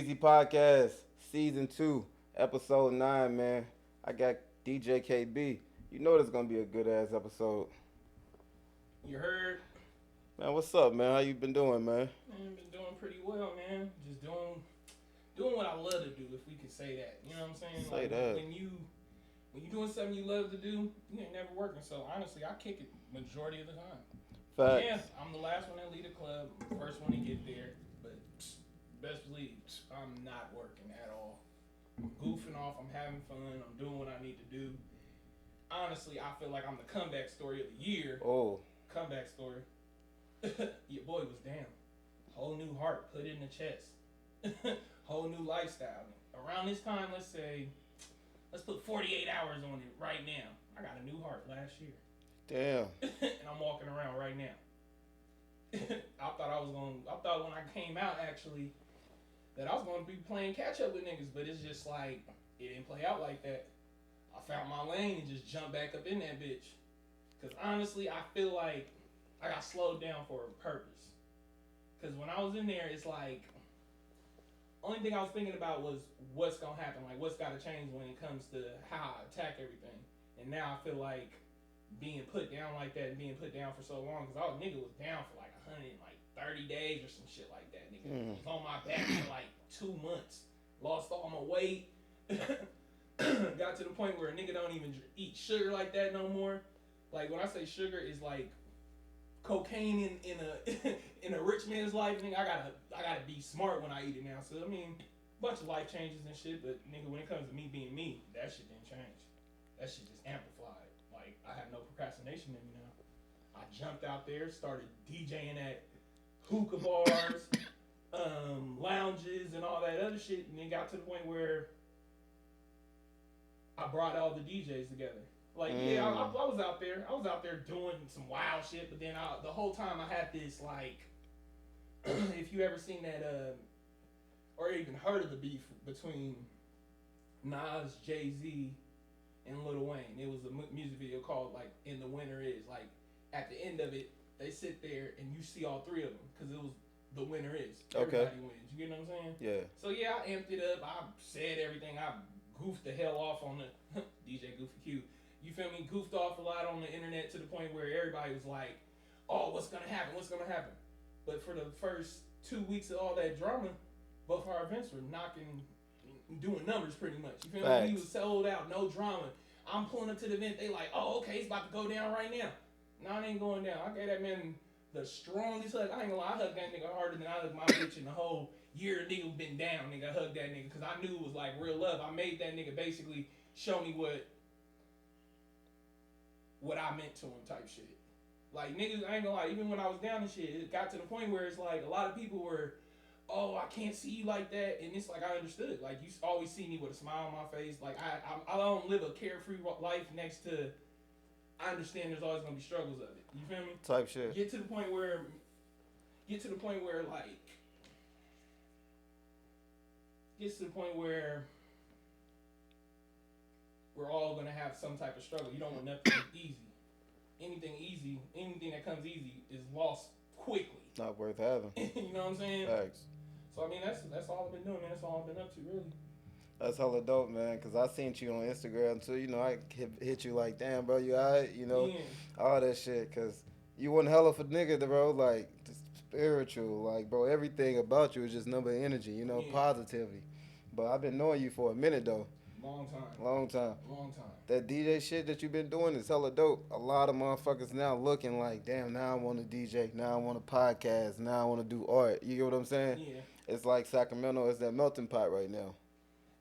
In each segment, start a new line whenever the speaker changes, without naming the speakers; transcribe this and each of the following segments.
Easy Podcast, Season 2, Episode 9, man. I got DJ KB. You know this gonna be a good ass episode.
You heard?
Man, what's up, man? How you been doing, man?
Man, been doing pretty well, man. Just doing what I love to do, if we could say that. You know what I'm saying?
Say
like
that.
when you doing something you love to do, you ain't never working. So honestly, I kick it majority of the time.
Facts.
Yeah, I'm the last one to lead a club, first one to get there, but best believe I'm not working at all. I'm goofing off, I'm having fun, I'm doing what I need to do. Honestly, I feel like I'm the comeback story of the year.
Oh.
Comeback story. Your boy was down. Whole new heart, put it in the chest. Whole new lifestyle. Around this time, let's put 48 hours on it right now. I got a new heart last year.
Damn.
And I'm walking around right now. I thought when I came out actually that I was gonna be playing catch up with niggas, but it's just like it didn't play out like that. I found my lane and just jumped back up in that bitch. Cause honestly, I feel like I got slowed down for a purpose. Cause when I was in there, it's like only thing I was thinking about was what's gonna happen, like what's gotta change when it comes to how I attack everything. And now I feel like being put down like that and being put down for so long, cause nigga was down for like 130 days or some shit like that. Nigga was on my back for like 2 months, lost all my weight, got to the point where a nigga don't even eat sugar like that no more. Like when I say sugar, is like cocaine in a in a rich man's life. Nigga, I gotta be smart when I eat it now. So I mean, bunch of life changes and shit. But nigga, when it comes to me being me, that shit didn't change. That shit just amplified. Like I have no procrastination in me now. I jumped out there, started DJing at hookah bars, lounges, and all that other shit, and then got to the point where I brought all the DJs together. Like, yeah, I was out there. I was out there doing some wild shit, but then the whole time I had this, like, if you ever seen that, or even heard of the beef between Nas, Jay-Z, and Lil Wayne. It was a music video called, like, In the Winter Is. Like, at the end of it, they sit there and you see all three of them, because it was The Winner Is. Everybody wins. You get what I'm saying?
Yeah.
So, yeah, I amped it up. I said everything. I goofed the hell off on the DJ Goofy Q. You feel me? Goofed off a lot on the internet to the point where everybody was like, oh, what's going to happen? What's going to happen? But for the first 2 weeks of all that drama, both our events were doing numbers pretty much. You feel me? We was sold out, no drama. I'm pulling up to the event. They like, oh, okay, it's about to go down right now. No, it ain't going down. I gave that man the strongest hug. I ain't gonna lie, I hugged that nigga harder than I hugged my bitch in the whole year a nigga been down. Nigga, I hugged that nigga because I knew it was like real love. I made that nigga basically show me what I meant to him type shit. Like, niggas, I ain't gonna lie, even when I was down and shit, it got to the point where it's like a lot of people were, oh, I can't see you like that. And it's like, I understood. Like, you always see me with a smile on my face. Like, I don't live a carefree life next to, I understand there's always gonna be struggles of it. You feel me?
Type shit.
Get to the point where, like, gets to the point where we're all gonna have some type of struggle. You don't want nothing easy. Anything that comes easy is lost quickly.
Not worth having.
You know what I'm saying?
Facts.
So I mean, that's all I've been doing, man. That's all I've been up to, really.
That's hella dope, man, because I seen you on Instagram, too. You know, I hit you like, damn, bro, you all right? You know, all that shit, because you one hell of a nigga, bro. Like, just spiritual. Like, bro, everything about you is just number energy, you know, positivity. But I've been knowing you for a minute, though. Long time. That DJ shit that you've been doing is hella dope. A lot of motherfuckers now looking like, damn, now I want to DJ. Now I want to podcast. Now I want to do art. You get what I'm saying?
Yeah.
It's like Sacramento is that melting pot right now.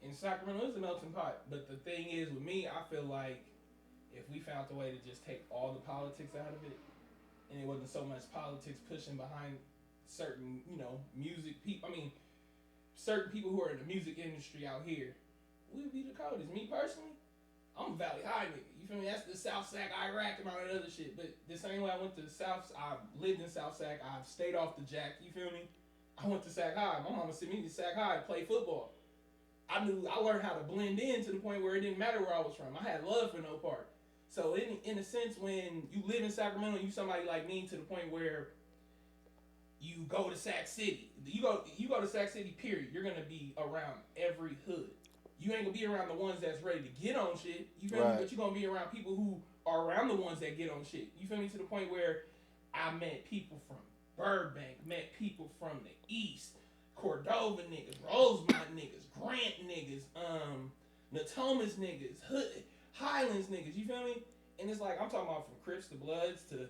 And Sacramento is a melting pot. But the thing is, with me, I feel like if we found a way to just take all the politics out of it, and it wasn't so much politics pushing behind certain, you know, music people. I mean, certain people who are in the music industry out here, we'd be the coldest. Me personally, I'm a Valley High nigga. You feel me? That's the South Sac, Iraq, and all that other shit. But the same way I went to the South, I lived in South Sac. I've stayed off the jack. You feel me? I went to Sac High. My mama sent me to Sac High to play football. I learned how to blend in to the point where it didn't matter where I was from. I had love for no part. So in a sense, when you live in Sacramento, you somebody like me to the point where you you go to Sac City, you go to Sac City, period, you're gonna be around every hood. You ain't gonna be around the ones that's ready to get on shit. You feel me? But you're gonna be around people who are around the ones that get on shit. You feel me? To the point where I met people from Burbank, met people from the East, Cordova niggas, Rosemont niggas, Grant niggas, Natomas niggas, Highlands niggas. You feel me? And it's like I'm talking about from Crips to Bloods to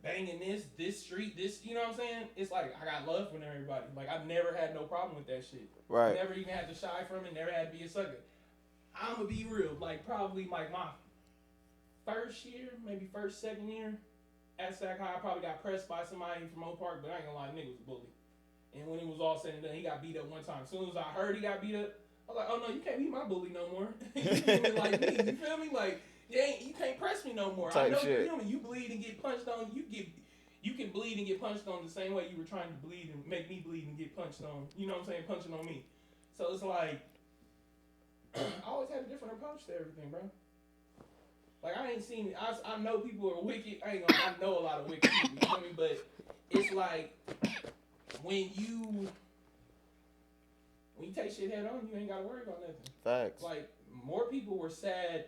banging this street, this, you know what I'm saying? It's like I got love from everybody. Like I've never had no problem with that shit.
Right.
Never even had to shy from it. Never had to be a sucker. I'ma be real. Like probably like my first year, maybe second year at Sac High, I probably got pressed by somebody from Oak Park, but I ain't gonna lie, nigga was a bully. And when it was all said and done, he got beat up one time. As soon as I heard he got beat up, I was like, oh no, you can't be my bully no more. You feel me like me? You feel me? Like you can't press me no more.
Type
I know
shit.
you feel me. You bleed and get punched on. You can bleed and get punched on the same way you were trying to bleed and make me bleed and get punched on. You know what I'm saying? Punching on me. So it's like I always had a different approach to everything, bro. Like I ain't seen. I know people are wicked. I know a lot of wicked people. You feel me? But it's like when you take shit head on, you ain't gotta worry about nothing.
Facts.
Like more people were sad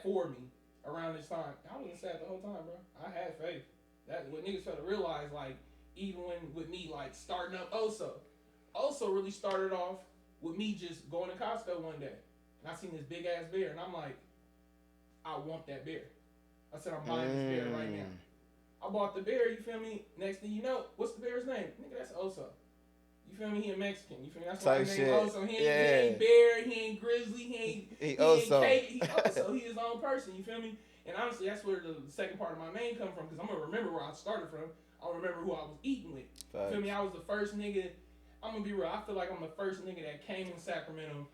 for me around this time. I wasn't sad the whole time, bro. I had faith. That's what niggas fail to realize. Like even when with me like starting up Oso really started off with me just going to Costco one day and I seen this big ass bear and I'm like, I want that bear. I said I'm buying this bear right now. I bought the bear, you feel me? Next thing you know, what's the bear's name? Nigga, that's Oso. You feel me? He a Mexican. You feel me? That's why his name Oso. He ain't bear, he ain't grizzly, he ain't
Oso.
He Oso. He his own person, you feel me? And honestly, that's where the second part of my name come from, because I'm gonna remember where I started from. I'll remember who I was eating with.
Facts.
You feel me? I was the first nigga, I'm gonna be real, I feel like I'm the first nigga that came in Sacramento,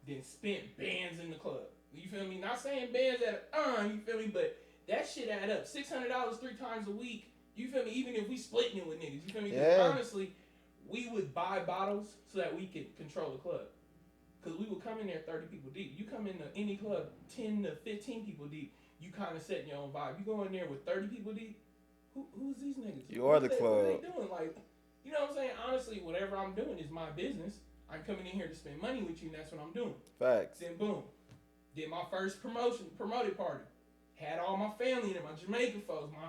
then spent bands in the club. You feel me? Not saying bands at you feel me? But that shit add up. $600 3 times a week. You feel me? Even if we splitting it with niggas. You feel me? Because honestly, we would buy bottles so that we could control the club. Because we would come in there 30 people deep. You come into any club 10 to 15 people deep, you kind of setting your own vibe. You go in there with 30 people deep, who's these niggas?
You are the club.
What are they doing? Like, you know what I'm saying? Honestly, whatever I'm doing is my business. I'm coming in here to spend money with you, and that's what I'm doing.
Facts.
Then boom. Did my first promoted party. Had all my family in it, my Jamaican folks, my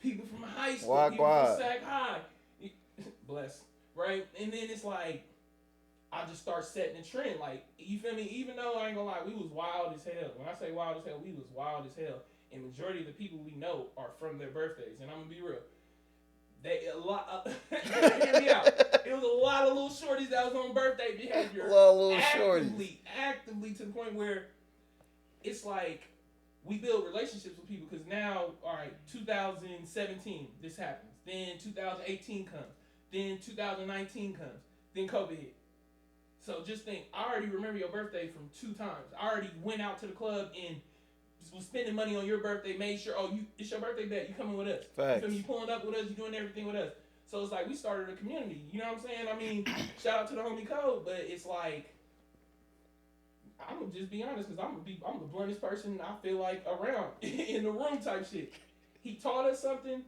people from high school, people from Sac High. Bless. Right? And then it's like, I just start setting a trend. Like, you feel me? Even though I ain't gonna lie, we was wild as hell. When I say wild as hell, we was wild as hell. And majority of the people we know are from their birthdays. And I'm gonna be real. Hear me out. It was a lot of little shorties that was on birthday behavior. Actively to the point where it's like we build relationships with people, because now, all right, 2017, this happens. Then 2018 comes. Then 2019 comes. Then COVID hit. So just think, I already remember your birthday from 2 times. I already went out to the club and was spending money on your birthday, made sure, it's your birthday bet, you coming with us.
Facts.
You feel me? You pulling up with us, you doing everything with us. So it's like we started a community. You know what I'm saying? I mean, shout out to the homie Code, but it's like, I'm gonna just be honest, because I'm the bluntest person I feel like around in the room type shit. He taught us something,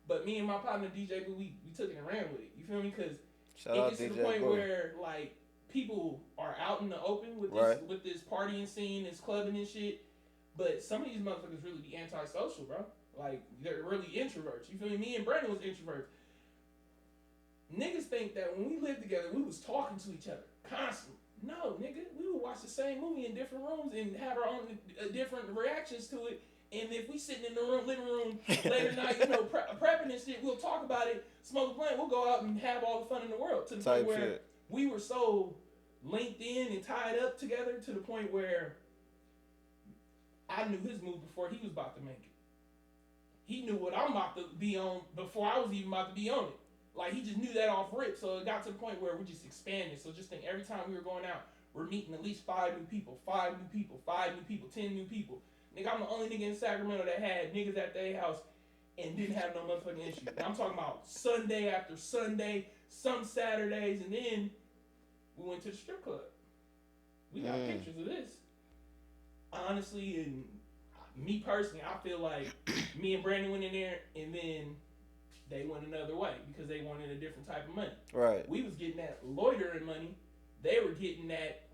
but me and my partner DJ, we took it and ran with it. You feel me? Because it gets to the point where like people are out in the open with this partying scene, this clubbing and shit. But some of these motherfuckers really be antisocial, bro. Like they're really introverts. You feel me? Me and Brandon was introverts. Niggas think that when we lived together, we was talking to each other constantly. No, nigga, we would watch the same movie in different rooms and have our own different reactions to it. And if we sitting in the living room late at night, prepping and shit, we'll talk about it, smoke a blunt, we'll go out and have all the fun in the world. To the point where we were so linked in and tied up together to the point where I knew his move before he was about to make it. He knew what I'm about to be on before I was even about to be on it. Like, he just knew that off rip, so it got to the point where we just expanded. So just think, every time we were going out, we're meeting at least 5 new people, 5 new people, 5 new people, 10 new people. Nigga, I'm the only nigga in Sacramento that had niggas at their house and didn't have no motherfucking issue. And I'm talking about Sunday after Sunday, some Saturdays, and then we went to the strip club. We got pictures of this. Honestly, and me personally, I feel like me and Brandon went in there, and then they went another way because they wanted a different type of money.
Right.
We was getting that loitering money. They were getting that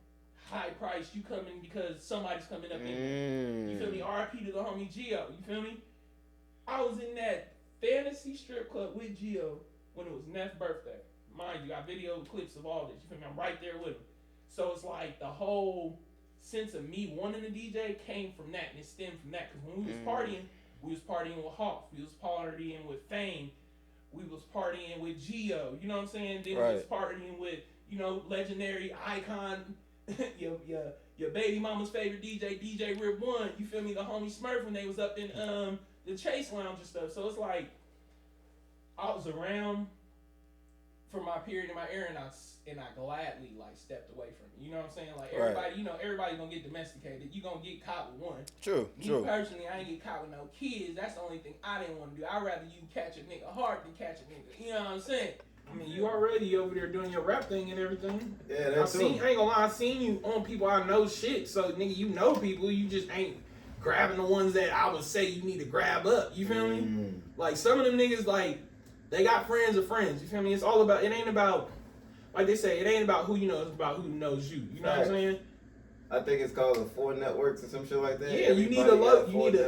high price. You coming because somebody's coming up in. You feel me? R.I.P. to the homie Gio. You feel me? I was in that fantasy strip club with Gio when it was Neff's birthday. Mind you, I video clips of all this. You feel me? I'm right there with him. So it's like the whole sense of me wanting a DJ came from that, and it stemmed from that. Because when we was partying with Hawk. We was partying with Fame. We was partying with Gio. You know what I'm saying? Then we was partying with, you know, legendary icon, your baby mama's favorite DJ Rip One. You feel me? The homie Smurf when they was up in the Chase Lounge and stuff. So it's like I was around for my period in my era, and I gladly like stepped away from it. You know what I'm saying? Like everybody, you know, everybody's gonna get domesticated. You gonna get caught with one.
True.
Me personally, I ain't get caught with no kids. That's the only thing I didn't want to do. I'd rather you catch a nigga hard than catch a nigga. You know what I'm saying? I mean, you already over there doing your rap thing and everything.
Yeah, that's true.
I ain't gonna lie, I seen you on people I know shit. So nigga, you know people. You just ain't grabbing the ones that I would say you need to grab up. You feel me? Like some of them niggas, like they got friends of friends. You feel me? It's all about. It ain't about. Like they say, it ain't about who you know, it's about who knows you. You know what I'm saying?
I think it's called the 4 networks or some shit like that.
Yeah, you need a logo.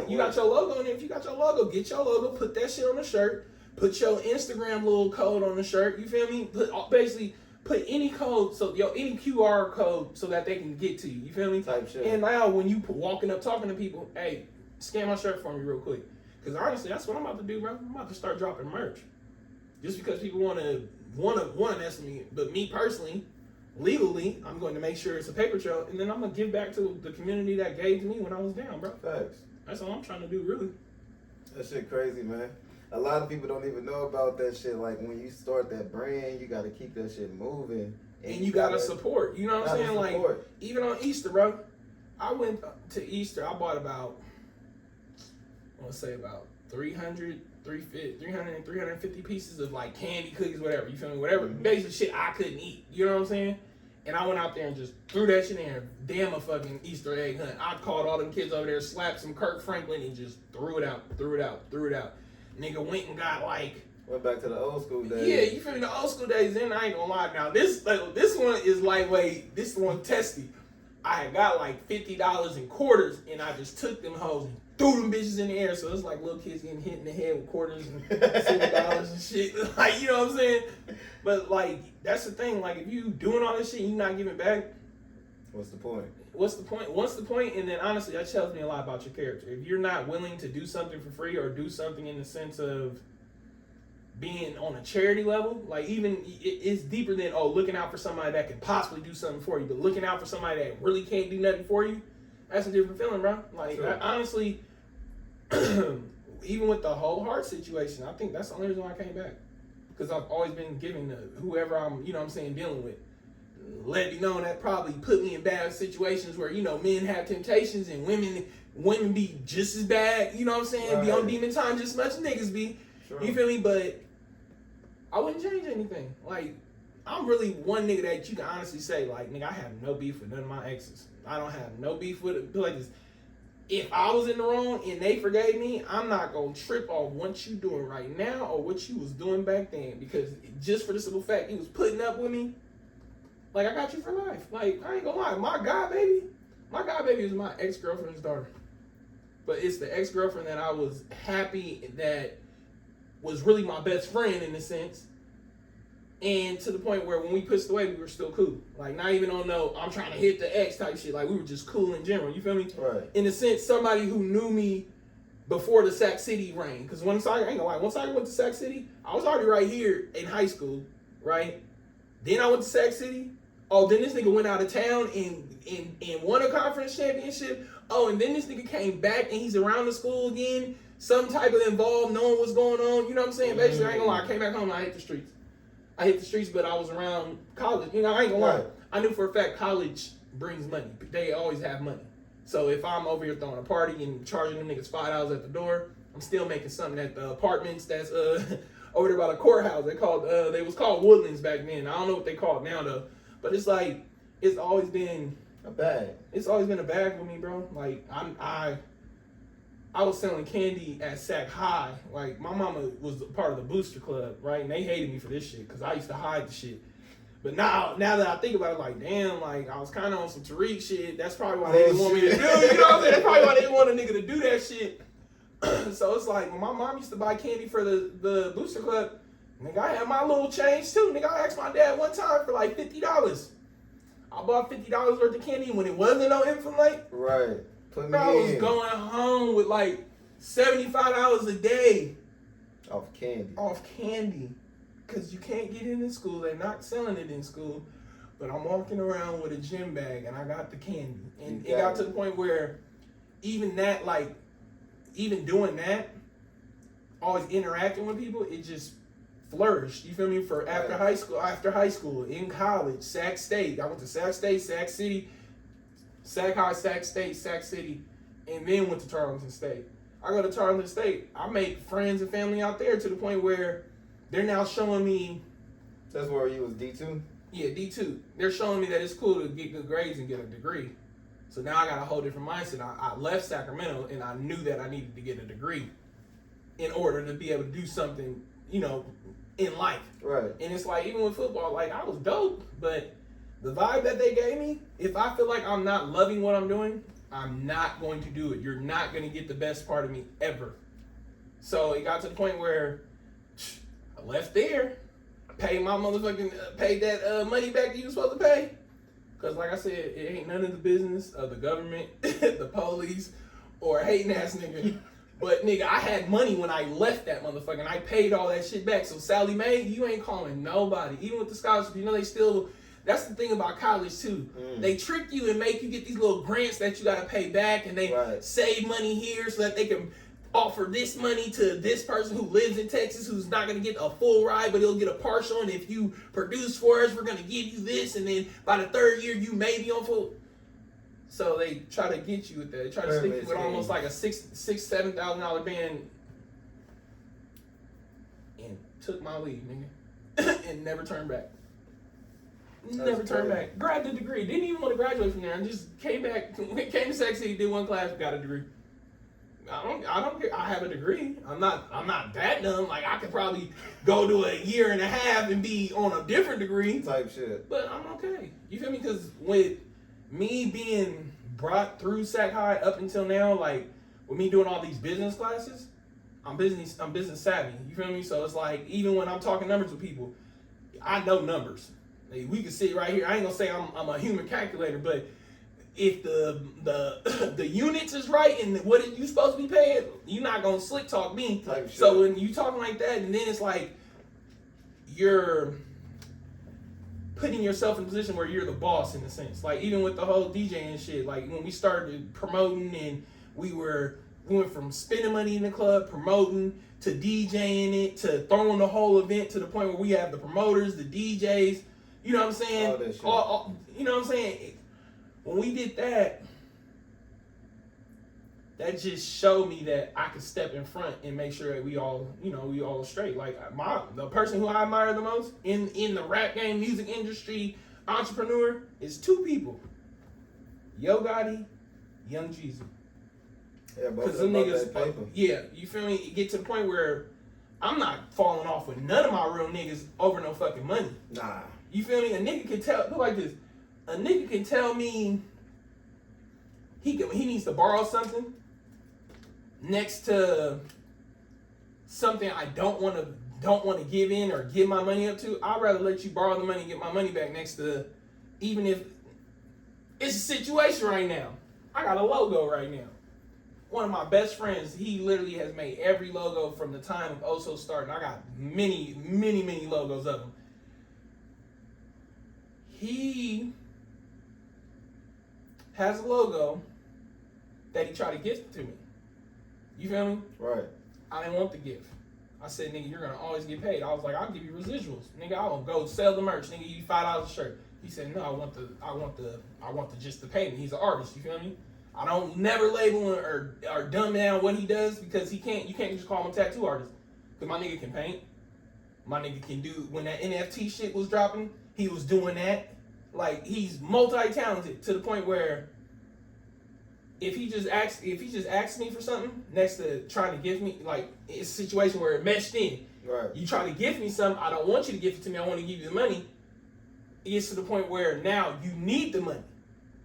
You got your logo in there. If you got your logo, get your logo, put that shit on the shirt, put your Instagram little code on the shirt. You feel me? Basically put any code, so any QR code, so that they can get to you. You feel me?
Type shit.
And now when you walking up talking to people, hey, scan my shirt for me real quick. Because honestly, that's what I'm about to do, bro. I'm about to start dropping merch. Just because people want to estimate, but me personally, legally, I'm going to make sure it's a paper trail, and then I'm gonna give back to the community that gave to me when I was down, bro.
Facts.
That's all I'm trying to do, really.
That shit crazy, man. A lot of people don't even know about that shit. Like when you start that brand, you got to keep that shit moving,
and you gotta support. You know what I'm saying? Like even on Easter, bro. I went to Easter. I bought about, I want to say about 350 pieces of like candy, cookies, whatever. You feel me? Whatever, basic shit I couldn't eat. You know what I'm saying? And I went out there and just threw that shit in there. Damn a fucking Easter egg hunt. I called all them kids over there, slapped some Kirk Franklin, and just threw it out. Nigga went and got like.
Went back to the old school days.
Yeah, you feel me? The old school days. Then I ain't gonna lie. Now this one is lightweight. This one testy. I had got like $50 in quarters, and I just took them hoes and threw them bitches in the air. So it's like little kids getting hit in the head with quarters and $50 and shit. Like, you know what I'm saying? But like, that's the thing. Like, if you doing all this shit and you not giving back,
what's the point?
What's the point? And then honestly, that tells me a lot about your character. If you're not willing to do something for free or do something in the sense of being on a charity level, like even it's deeper than looking out for somebody that can possibly do something for you, but looking out for somebody that really can't do nothing for you, that's a different feeling, bro. Like honestly, even with the whole heart situation, I think that's the only reason why I came back, because I've always been giving to whoever I'm, you know what I'm saying, dealing with. Let me know that probably put me in bad situations where, you know, men have temptations and women be just as bad, you know what I'm saying, be on demon time just as much as niggas be. Sure. You feel me? But I wouldn't change anything. Like, I'm really one nigga that you can honestly say, like, nigga, I have no beef with none of my exes. I don't have no beef with it. Like this. If I was in the wrong and they forgave me, I'm not gonna trip on what you doing right now or what you was doing back then. Because just for the simple fact you was putting up with me, like, I got you for life. Like, I ain't gonna lie, my god baby is my ex-girlfriend's daughter. But it's the ex-girlfriend that I was happy that was really my best friend in a sense, and to the point where when we pushed away, we were still cool. Like, not even on no, I'm trying to hit the ex type shit. Like, we were just cool in general. You feel me?
Right.
In a sense, somebody who knew me before the Sac City reign. Because once I went to Sac City, I was already right here in high school, right? Then I went to Sac City. Oh, then this nigga went out of town and won a conference championship. Oh, and then this nigga came back and he's around the school again. Some type of involved, knowing what's going on. You know what I'm saying? Basically, I ain't gonna lie. I came back home and I hit the streets. But I was around college. You know, I ain't gonna lie. I knew for a fact college brings money. They always have money. So if I'm over here throwing a party and charging them niggas $5 at the door, I'm still making something at the apartments that's over there by the courthouse. They was called Woodlands back then. I don't know what they call it now though. But it's like, it's always been
a bag.
It's always been a bag with me, bro. Like I was selling candy at Sac High. Like, my mama was part of the Booster Club, right? And they hated me for this shit because I used to hide the shit. But now that I think about it, like, damn, like, I was kind of on some Tariq shit. That's probably why they didn't want me to do, you know what I'm saying? That's probably why they didn't want a nigga to do that shit. So it's like, when my mom used to buy candy for the Booster Club, nigga, I had my little change too. Nigga, I asked my dad one time for like $50. I bought $50 worth of candy when it wasn't on Infinite.
Right.
I was going home with like $75 a day.
Off candy. Because you can't get it in school. They're not selling it in school. But I'm walking around with a gym bag and I got the candy. And it got to the point where even that, like, even doing that, always interacting with people, it just flourished. You feel me? For after high school, in college, Sac State. I went to Sac State, Sac City, Sac High, Sac State, Sac City, and then went to Tarleton State. I go to Tarleton State. I made friends and family out there to the point where they're now showing me. That's where you was D2?
Yeah, D2. They're showing me that it's cool to get good grades and get a degree. So now I got a whole different mindset. I left Sacramento and I knew that I needed to get a degree in order to be able to do something, you know, in life.
Right.
And it's like, even with football, like, I was dope, but the vibe that they gave me, if I feel like I'm not loving what I'm doing, I'm not going to do it. You're not going to get the best part of me ever. So it got to the point where I left there, paid my motherfucking, paid that money back that you was supposed to pay. Because like I said, it ain't none of the business of the government, the police, or a hating ass nigga. But nigga, I had money when I left that motherfucker, and I paid all that shit back. So Sally Mae, you ain't calling nobody. Even with the scholarship, you know they still, that's the thing about college too. They trick you and make you get these little grants that you gotta pay back, and they save money here so that they can offer this money to this person who lives in Texas who's not going to get a full ride, but he'll get a partial. And if you produce for us, we're going to give you this. And then by the third year, you may be on full. So they try to get you with that. They try to stick you with almost like a $7,000 band. And took my leave, nigga. And never turned back. Never turned back. Grabbed a degree. Didn't even want to graduate from there. And just came back. Came to Sac City, did one class, got a degree. I don't care. I have a degree. I'm not that dumb. Like, I could probably go to a year and a half and be on a different degree
type shit.
But I'm okay. You feel me? Because with me being brought through Sac High up until now, like with me doing all these business classes, I'm business savvy. You feel me? So it's like, even when I'm talking numbers with people, I know numbers. Like, we can sit right here. I ain't gonna say I'm a human calculator, but if the units is right and what you supposed to be paying, you're not gonna slick talk me. So when you talking like that, and then it's like you're putting yourself in a position where you're the boss in a sense. Like, even with the whole DJing shit, like when we started promoting and we went from spending money in the club, promoting, to DJing it, to throwing the whole event to the point where we have the promoters, the DJs, you know what I'm saying?
All that shit.
You know what I'm saying? When we did that, that just showed me that I could step in front and make sure that we all straight. Like, the person who I admire the most in the rap game, music industry, entrepreneur, is two people: Yo Gotti, Young Jeezy.
Yeah, both them niggas.
Yeah, you feel me? It get to the point where I'm not falling off with none of my real niggas over no fucking money.
Nah.
You feel me? A nigga can tell, look like this. A nigga can tell me he needs to borrow something next to something I don't want to give in or give my money up to. I'd rather let you borrow the money and get my money back next to, even if it's a situation right now. I got a logo right now. One of my best friends, he literally has made every logo from the time of Oso starting. I got many, many, many logos of them. He has a logo that he tried to gift to me. You feel me?
Right.
I didn't want the gift. I said, nigga, you're gonna always get paid. I was like, I'll give you residuals. Nigga, I'll go sell the merch. Nigga, give you $5 a shirt. He said, no, I want the just the payment. He's an artist, you feel me? I don't never label or dumb down what he does, because you can't just call him a tattoo artist. Cause my nigga can paint. My nigga can do, when that NFT shit was dropping, he was doing that. Like, he's multi-talented to the point where if he just asks me for something next to trying to give me, like, it's a situation where it meshed in.
Right.
You try to give me something, I don't want you to give it to me, I want to give you the money. It gets to the point where now you need the money.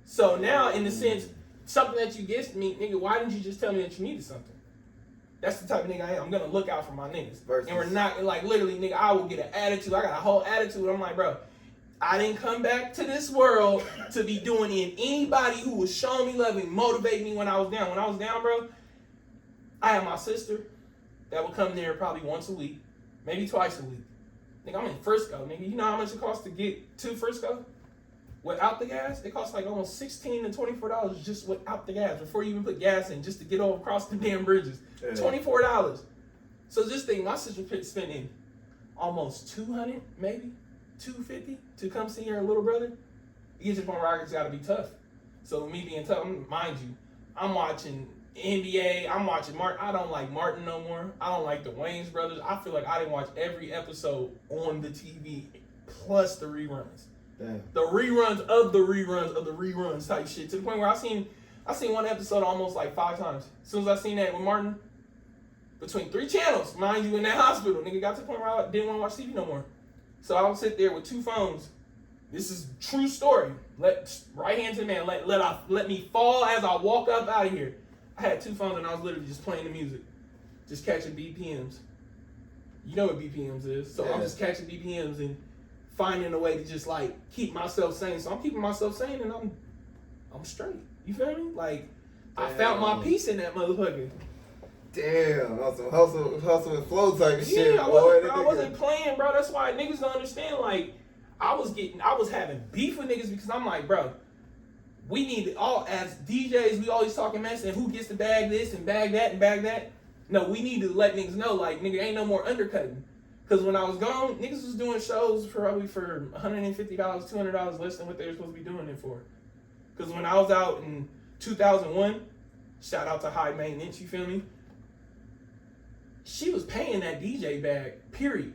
So now, in the sense, something that you give me, nigga, why didn't you just tell me that you needed something? That's the type of nigga I am. I'm gonna look out for my niggas. And we're not, like, literally, nigga, I will get an attitude. I got a whole attitude. I'm like, bro, I didn't come back to this world to be doing in anybody who was showing me love and motivating me when I was down. When I was down, bro, I had my sister that would come there probably once a week, maybe twice a week. Nigga, I'm in Frisco, nigga. You know how much it costs to get to Frisco? Without the gas, it costs like almost $16 to $24 just without the gas, before you even put gas in, just to get over across the damn bridges. Yeah. $24. So just think, my sister spending almost $200, maybe $250 to come see her little brother. It gets to the point where it's got to be tough. So me being tough, mind you, I'm watching NBA. I'm watching Martin. I don't like Martin no more. I don't like the Wayans brothers. I feel like I didn't watch every episode on the TV plus the reruns. Damn. The reruns of the reruns of the reruns type shit, to the point where I seen one episode almost like 5 times. As soon as I seen that with Martin, between 3 channels, mind you, in that hospital, nigga, got to the point where I didn't want to watch TV no more. So I would sit there with 2 phones. This is true story. Right hand to the man. Let me fall as I walk up out of here. I had 2 phones and I was literally just playing the music, just catching BPMs. You know what BPMs is, so yeah. I'm just catching BPMs and finding a way to just like keep myself sane. So I'm keeping myself sane and I'm straight. You feel me? Like, damn. I found my peace in that motherfucker.
Damn, hustle and flow type of shit.
I wasn't playing, bro. That's why niggas don't understand. Like, I was having beef with niggas because I'm like, bro, we need all, as DJs, we always talking mess and who gets to bag this and bag that and bag that. No, we need to let niggas know, like, nigga, ain't no more undercutting. Because when I was gone, niggas was doing shows probably for $150, $200 less than what they were supposed to be doing it for. Because when I was out in 2001, shout out to High Maintenance, you feel me? She was paying that DJ bag, period.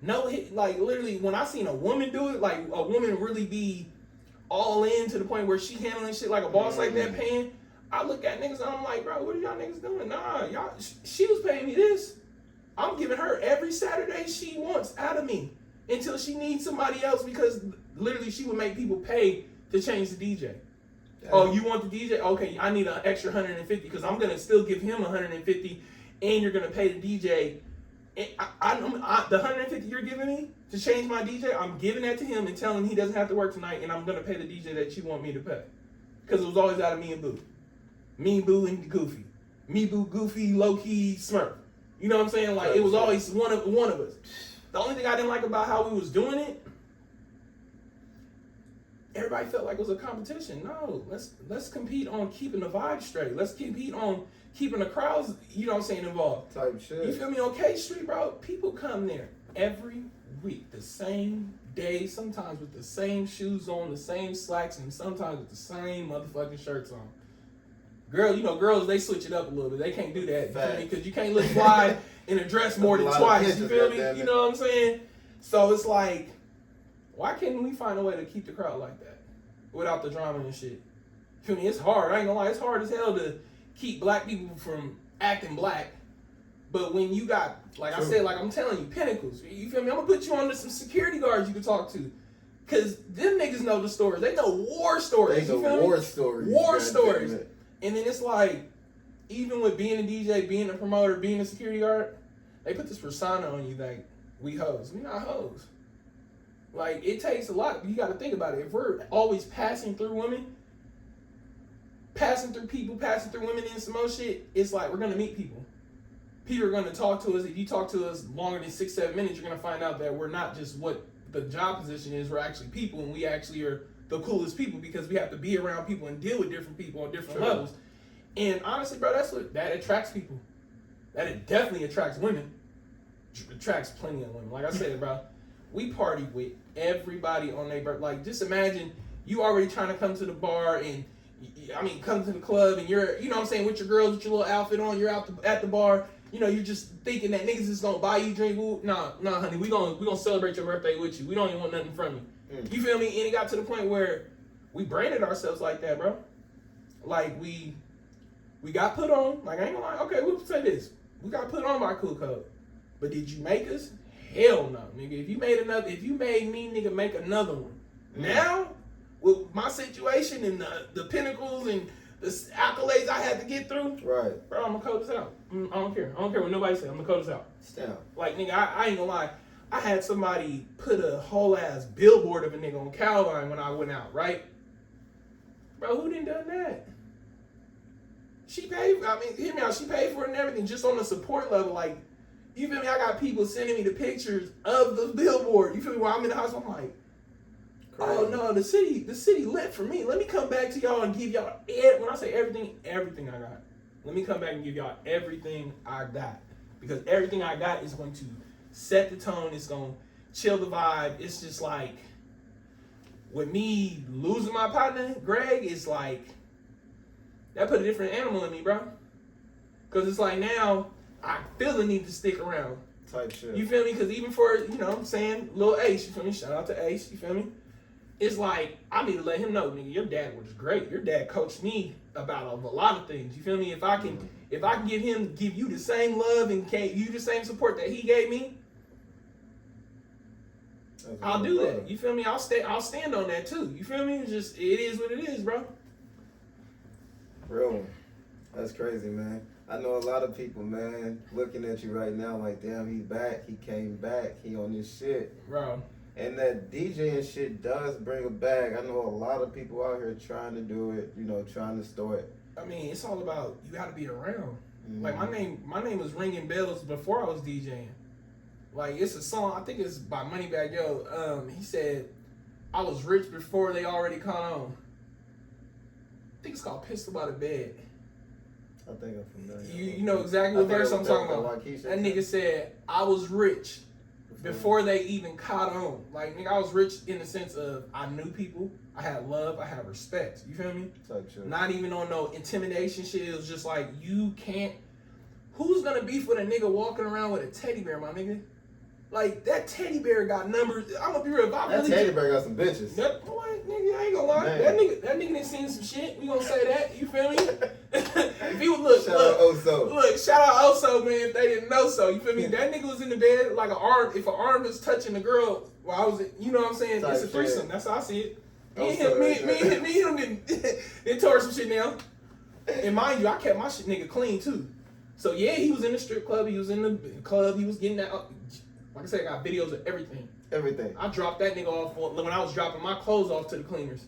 No hit, like, literally, when I seen a woman do it, like, a woman really be all in to the point where she handling shit like a boss like that, paying, I look at niggas and I'm like, bro, what are y'all niggas doing? Nah, y'all, she was paying me this. I'm giving her every Saturday she wants out of me until she needs somebody else, because literally she would make people pay to change the DJ. Damn. Oh, you want the DJ? Okay, I need an extra $150 because I'm gonna still give him $150, and you're gonna pay the DJ. And the $150 you're giving me to change my DJ, I'm giving that to him and telling him he doesn't have to work tonight, and I'm gonna pay the DJ that you want me to pay, because it was always out of me and Boo, and Goofy, me, Boo, Goofy, low key, Smurf. You know what I'm saying? Like, it was always one of us. The only thing I didn't like about how we was doing it, everybody felt like it was a competition. No, let's compete on keeping the vibe straight. Let's compete on keeping the crowds, you know what I'm saying, involved.
Type shit.
You feel me? On K Street, bro, people come there every week, the same day, sometimes with the same shoes on, the same slacks, and sometimes with the same motherfucking shirts on. Girl, you know, girls, they switch it up a little bit. They can't do that, because you can't look fly in a dress more than twice. You feel me? You know what I'm saying? So it's like, why can't we find a way to keep the crowd like that without the drama and shit? You feel me? It's hard. I ain't gonna lie. It's hard as hell to keep black people from acting black. But when you got, like I said, like I'm telling you, pinnacles. You feel me? I'm gonna put you under some security guards you can talk to. Because them niggas know the stories. They know war stories.
They know war stories.
War stories. And then it's like, even with being a DJ, being a promoter, being a security guard, they put this persona on you like, we hoes. We not hoes. Like, it takes a lot. You got to think about it. If we're always passing through women, passing through people, passing through women and some more shit, it's like we're going to meet people. People are going to talk to us. If you talk to us longer than 6-7 minutes, you're going to find out that we're not just what the job position is. We're actually people, and we actually are the coolest people, because we have to be around people and deal with different people on different levels. And honestly, bro, that attracts people. That it definitely attracts women. Attracts plenty of women. Like I said, bro, we party with everybody on their birthday. Like, just imagine you already trying to come to the bar and, come to the club, and you're, you know what I'm saying, with your girls, with your little outfit on, you're out at the bar. You know, you're just thinking that niggas is gonna buy you drink. Nah, honey, we gonna celebrate your birthday with you. We don't even want nothing from you. You feel me? And it got to the point where we branded ourselves like that, bro. like we got put on. Like I ain't gonna lie. Okay, we'll say this. We got put on by Cool Code. But did you make us? Hell no, nigga. If you made me, nigga, make another one. Now, with my situation and the pinnacles and the accolades I had to get through,
right,
bro, I'm gonna code this out. I don't care. I don't care what nobody say. I'm gonna code this out.
Stamp.
Like, nigga, I ain't gonna lie. I had somebody put a whole ass billboard of a nigga on Calvine when I went out, right? Bro, who done that? She paid, hear me out, she paid for it and everything, just on the support level. Like, you feel me? I got people sending me the pictures of the billboard. You feel me? While I'm in the house, I'm like, oh no, the city lit for me. Let me come back to y'all and give y'all, when I say everything I got. Let me come back and give y'all everything I got. Because everything I got is going to set the tone. It's going to chill the vibe. It's just like, with me losing my partner, Greg, it's like, that put a different animal in me, bro. Because it's like now, I feel the need to stick around.
Type shit.
You feel me? Because even for, you know what I'm saying, Lil Ace, you feel me? Shout out to Ace, you feel me? It's like, I need to let him know, nigga, your dad was great. Your dad coached me about a lot of things. You feel me? If I can give you the same love and give you the same support that he gave me, I'll do that. You feel me? I'll stand on that too. You feel me? It's just, it is what it is, bro.
Real one. That's crazy, man. I know a lot of people, man, looking at you right now like, damn, he's back. He came back. He on this shit.
Bro.
And that DJing shit does bring a bag. I know a lot of people out here trying to do it, you know, trying to store it.
I mean, it's all about, you got to be around. Mm-hmm. Like, my name was ringing bells before I was DJing. Like, it's a song, I think it's by Moneybag Yo. He said, I was rich before they already caught on. I think it's called Pistol by the Bed.
I think I'm familiar.
You know exactly what verse I'm talking about. That nigga said, I was rich before they even caught on. Like, nigga, I was rich in the sense of I knew people, I had love, I had respect. You feel me? Not even on no intimidation shit. It was just like, you can't. Who's gonna beef with a nigga walking around with a teddy bear, my nigga? Like, that teddy bear got numbers. I'm gonna be real.
That teddy bear got some bitches.
That boy, nigga, I ain't gonna lie. Man. That nigga done seen some shit. We gonna say that. You feel me? If he would shout out Oso, man. If they didn't know so, you feel me? That nigga was in the bed like an arm. If an arm was touching the girl while I was, you know what I'm saying? It's a threesome. That's how I see it. Me and him didn't tore some shit now. And mind you, I kept my shit nigga clean too. So yeah, he was in the strip club. He was in the club. He was getting that. Like I said, I got videos of everything. Everything. I dropped that nigga off when I was dropping my clothes off to the cleaners.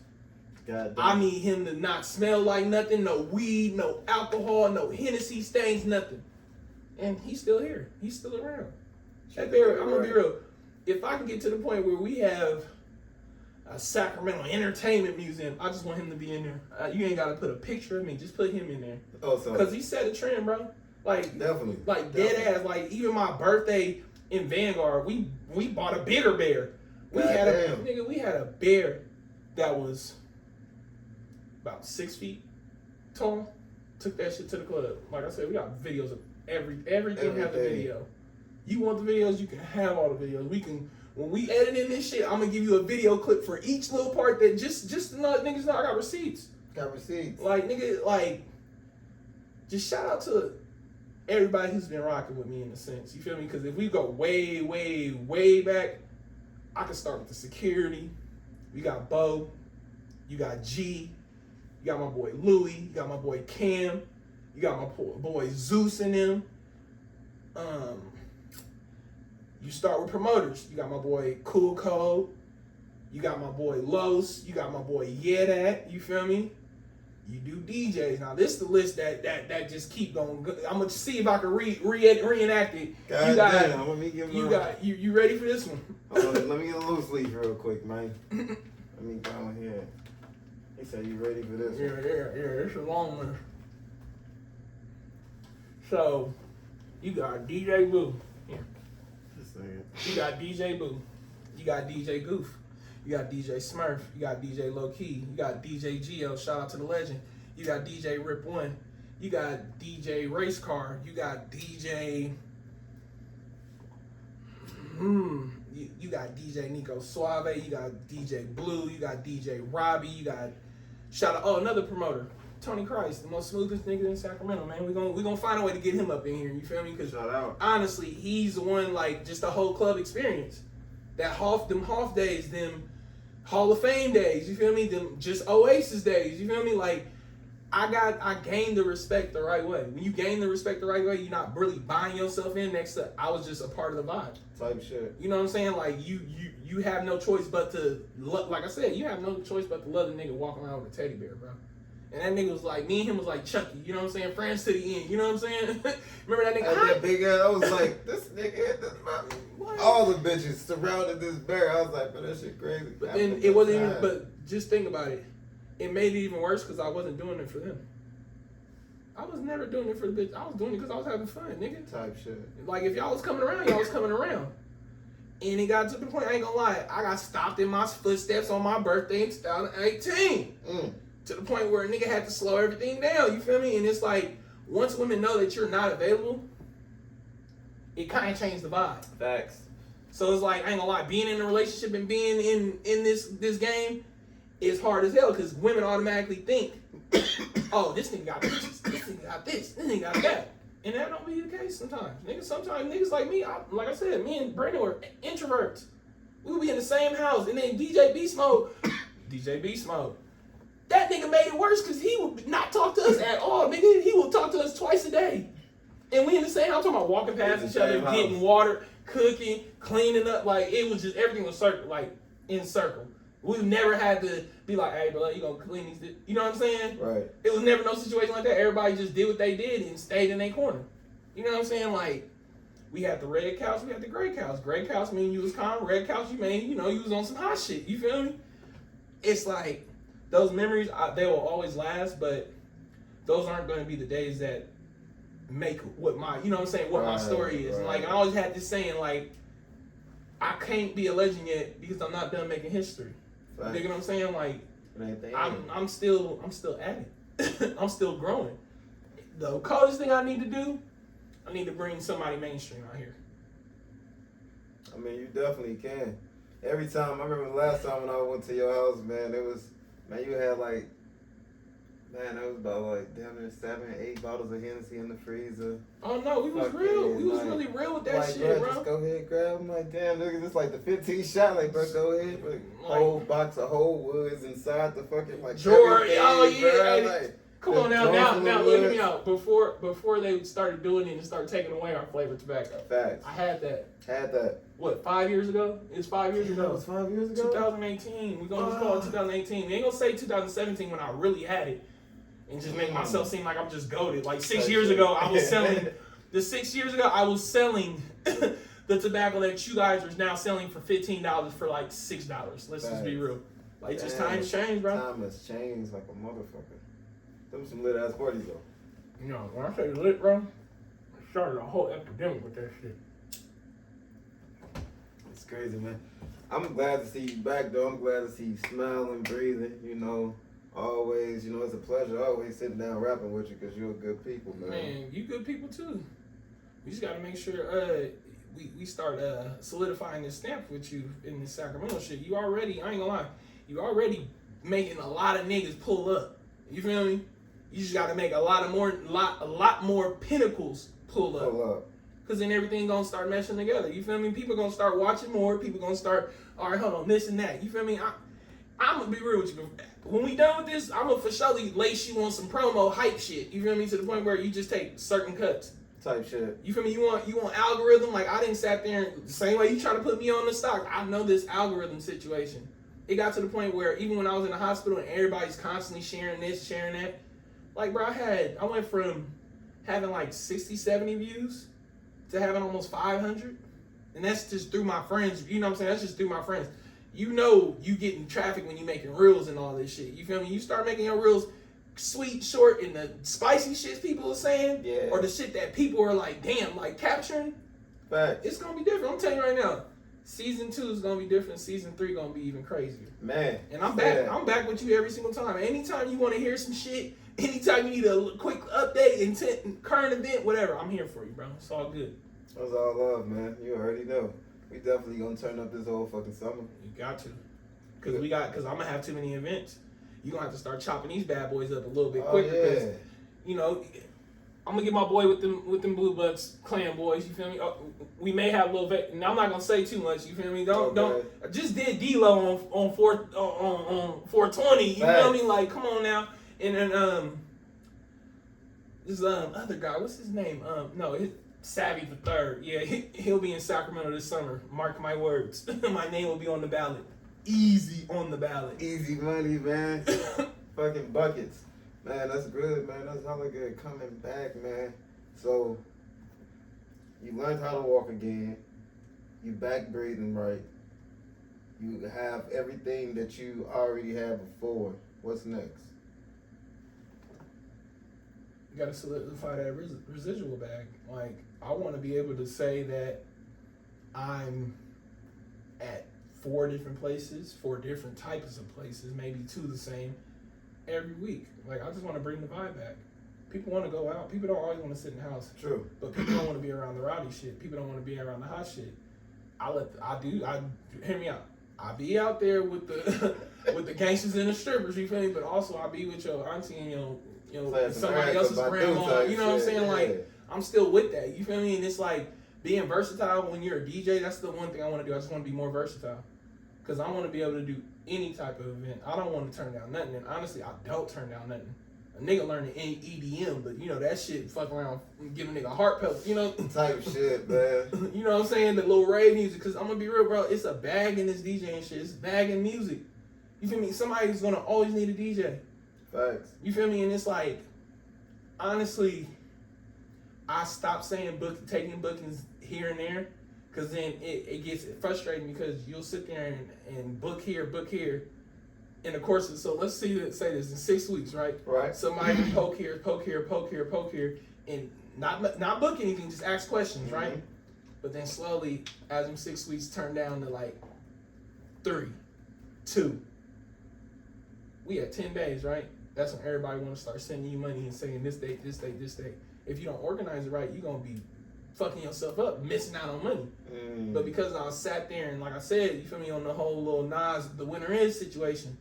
God damn. I need him to not smell like nothing, no weed, no alcohol, no Hennessy stains, nothing. And he's still here. He's still around. That bear, I'm gonna be real. If I can get to the point where we have a Sacramento entertainment museum, I just want him to be in there. You ain't gotta put a picture of me, just put him in there. Oh, so. Cause he set a trend, bro. Like definitely. Like dead ass. Like even my birthday in Vanguard, we bought a bigger bear. We had a bear that was about 6 feet tall. Took that shit to the club. Like I said, we got videos of everything has a video. You want the videos, you can have all the videos. We can, when we edit in this shit, I'm gonna give you a video clip for each little part that just to let niggas know I got receipts. Like nigga, like just shout out to everybody who's been rocking with me in a sense. You feel me? Because if we go way, way, way back, I can start with the security. You got Bo, you got G, you got my boy Louie, you got my boy Cam, you got my boy Zeus in them. You start with promoters. You got my boy Cool Code, you got my boy Los, you got my boy Yedat, you feel me? You do DJs. Now this is the list that just keep going. I'm gonna see if I can reenact it. You ready for this one?
Hold on, let me get a loose leaf real quick, man. Let me go here. He said you ready for this one?
Yeah. It's a long one. So you got DJ Boo. Yeah.
Just saying.
You got DJ Boo. You got DJ Goof. You got DJ Smurf, you got DJ Low Key, you got DJ Geo, shout out to the legend. You got DJ Rip One, you got DJ Race Car, you got DJ, you got DJ Nico Suave, you got DJ Blue, you got DJ Robbie, you got, another promoter, Tony Christ, the most smoothest nigga in Sacramento, man. We gonna find a way to get him up in here. You feel me? Because honestly, he's the one, like, just the whole club experience. Them Hoff days, them Hall of Fame days. You feel me? Them just Oasis days. You feel me? Like, I gained the respect the right way. When you gain the respect the right way, you're not really buying yourself in next to, I was just a part of the vibe.
Type shit.
You know what I'm saying? Like, you have no choice but to, like I said, you have no choice but to love the nigga walking around with a teddy bear, bro. And that nigga was like, me and him was like Chucky, you know what I'm saying? Friends to the end, you know what I'm saying? Remember that nigga?
That big ass, I was like, this nigga, all the bitches surrounded this bear. I was like, but that shit crazy.
But then it wasn't even, but just think about it. It made it even worse because I wasn't doing it for them. I was never doing it for the bitch. I was doing it because I was having fun, nigga.
Type shit.
Like, if y'all was coming around, y'all was coming around. And it got to the point, I ain't gonna lie, I got stopped in my footsteps on my birthday in 2018. To the point where a nigga had to slow everything down, you feel me? And it's like, once women know that you're not available, it kind of changed the vibe.
Facts.
So it's like, I ain't gonna lie, being in a relationship and being in this game is hard as hell because women automatically think, oh, this nigga got this nigga got this nigga got that. And that don't be the case sometimes. Sometimes niggas like me, like I said, me and Brandon were introverts. We would be in the same house, and then DJ Beast Mode, that nigga made it worse because he would not talk to us at all, nigga. He would talk to us twice a day. And we in the same house, talking about walking past each other, getting water, cooking, cleaning up. Like, it was just, everything was in circle. We never had to be like, hey, bro, you gonna clean these, you know what I'm saying?
Right.
It was never no situation like that. Everybody just did what they did and stayed in their corner. You know what I'm saying? Like, we had the red couch, we had the gray couch. Gray couch mean you was calm, red couch you mean, you was on some hot shit. You feel me? It's like, those memories, they will always last, but those aren't going to be the days that make what my, you know what I'm saying, what my story is. Right. Like, I always had this saying, like, I can't be a legend yet because I'm not done making history. Right. You know what I'm saying? Like, I'm still at it. I'm still growing. The coldest thing I need to do, I need to bring somebody mainstream out here.
I mean, you definitely can. Every time, I remember the last time when I went to your house, man, you had like, man, that was about like damn near 7, 8 bottles of Hennessy in the freezer.
Oh no, we was real. We was really real with that like, shit, bro.
Just go ahead, grab them. Like, damn, nigga, this like the 15 shot. Like, bro, go ahead. Like, whole box of whole woods inside the fucking like
drawer. Oh yeah.
Bro, like,
come on now, look me out. Before they started doing it and started taking away our flavored tobacco.
Facts.
I had that. What, 5 years ago? It's 5 years ago.
That was 5 years ago?
2018. We're going to just call it 2018. We ain't going to say 2017 when I really had it and just make myself seem like I'm just goated. Like 6 years ago, I was selling, the tobacco that you guys are now selling for $15 for like $6. Let's just be real. Like, just times change, bro.
Time has changed like a motherfucker. Them some lit ass parties though.
You know, when I say lit, bro, I started a whole epidemic with that shit.
It's crazy, man. I'm glad to see you back, though. I'm glad to see you smiling, breathing, always, it's a pleasure always sitting down rapping with you because you're good people, man.
Man, you good people, too. We just got to make sure we start solidifying this stamp with you in this Sacramento shit. I ain't gonna lie, you already making a lot of niggas pull up. You feel me? You just got to make a lot more pinnacles pull up. Because then everything going to start meshing together. You feel me? People going to start watching more. People going to start, all right, hold on, this and that. You feel me? I'm going to be real with you. When we done with this, I'm going to for sure lace you on some promo hype shit. You feel me? To the point where you just take certain cuts.
Type shit.
You feel me? You want algorithm? Like, I didn't sat there and the same way you try to put me on the stock. I know this algorithm situation. It got to the point where even when I was in the hospital and everybody's constantly sharing this, sharing that. Like, bro, I went from having like 60, 70 views to having almost 500. And that's just through my friends. You know what I'm saying? That's just through my friends. You getting traffic when you making reels and all this shit. You feel me? You start making your reels sweet, short, and the spicy shit people are saying, or the shit that people are like, damn, like capturing.
Facts.
It's gonna be different. I'm telling you right now. Season 2 is gonna be different. Season 3 gonna be even crazier.
Man.
And I'm back. I'm back with you every single time. Anytime you want to hear some shit, anytime you need a quick update, intent, current event, whatever, I'm here for you, bro. It's all good.
That's all love, man. You already know. We definitely gonna turn up this whole fucking summer.
You got to. Cause I'm gonna have too many events. you gonna have to start chopping these bad boys up a little bit quicker. Because, you know, I'm gonna get my boy with them Blue Bucks clan boys. You feel me? We may have a little bit, and I'm not gonna say too much. You feel me? Don't. I just did D-Lo on 420. You feel me? Like, come on now. And then this other guy, what's his name? Savvy the Third. Yeah, he'll be in Sacramento this summer. Mark my words. My name will be on the ballot. Easy on the ballot.
Easy money, man. Fucking buckets. Man, that's good, man. That's hella good. Coming back, man. So, you learned how to walk again. You back breathing right. You have everything that you already had before. What's next?
You gotta solidify that residual bag. Like, I want to be able to say that I'm at 4 different places, 4 different types of places, maybe 2 the same, every week. Like, I just want to bring the vibe back. People want to go out. People don't always want to sit in the house.
True.
But people don't want to be around the rowdy shit. People don't want to be around the hot shit. Hear me out. I be out there with the with the gangsters and the strippers, you feel me? But also I be with your auntie and your somebody else's grandma. You know what I'm saying? Yeah. Like, I'm still with that. You feel me? And it's like being versatile when you're a DJ. That's the one thing I want to do. I just want to be more versatile. Because I want to be able to do any type of event. I don't want to turn down nothing. And honestly, I don't turn down nothing. A nigga learning EDM, but you know, that shit fuck around, give a nigga a heart pellet, you know?
Type shit, man.
You know what I'm saying? The little rave music. Because I'm going to be real, bro. It's a bag in this DJing shit. It's a bag in music. You feel me? Somebody's going to always need a DJ.
Facts.
You feel me? And it's like, honestly, I stopped saying taking bookings here and there. Because then it gets frustrating because you'll sit there and book here. In the course of, so let's say this in 6 weeks, right?
Right.
Somebody poke here, and not book anything, just ask questions, mm-hmm. right? But then slowly, as them 6 weeks turn down to like 3, 2. We had 10 days, right? That's when everybody want to start sending you money and saying this date. If you don't organize it right, you're gonna be fucking yourself up, missing out on money. But because I sat there and, like I said, you feel me, on the whole little Nas, the winner is situation.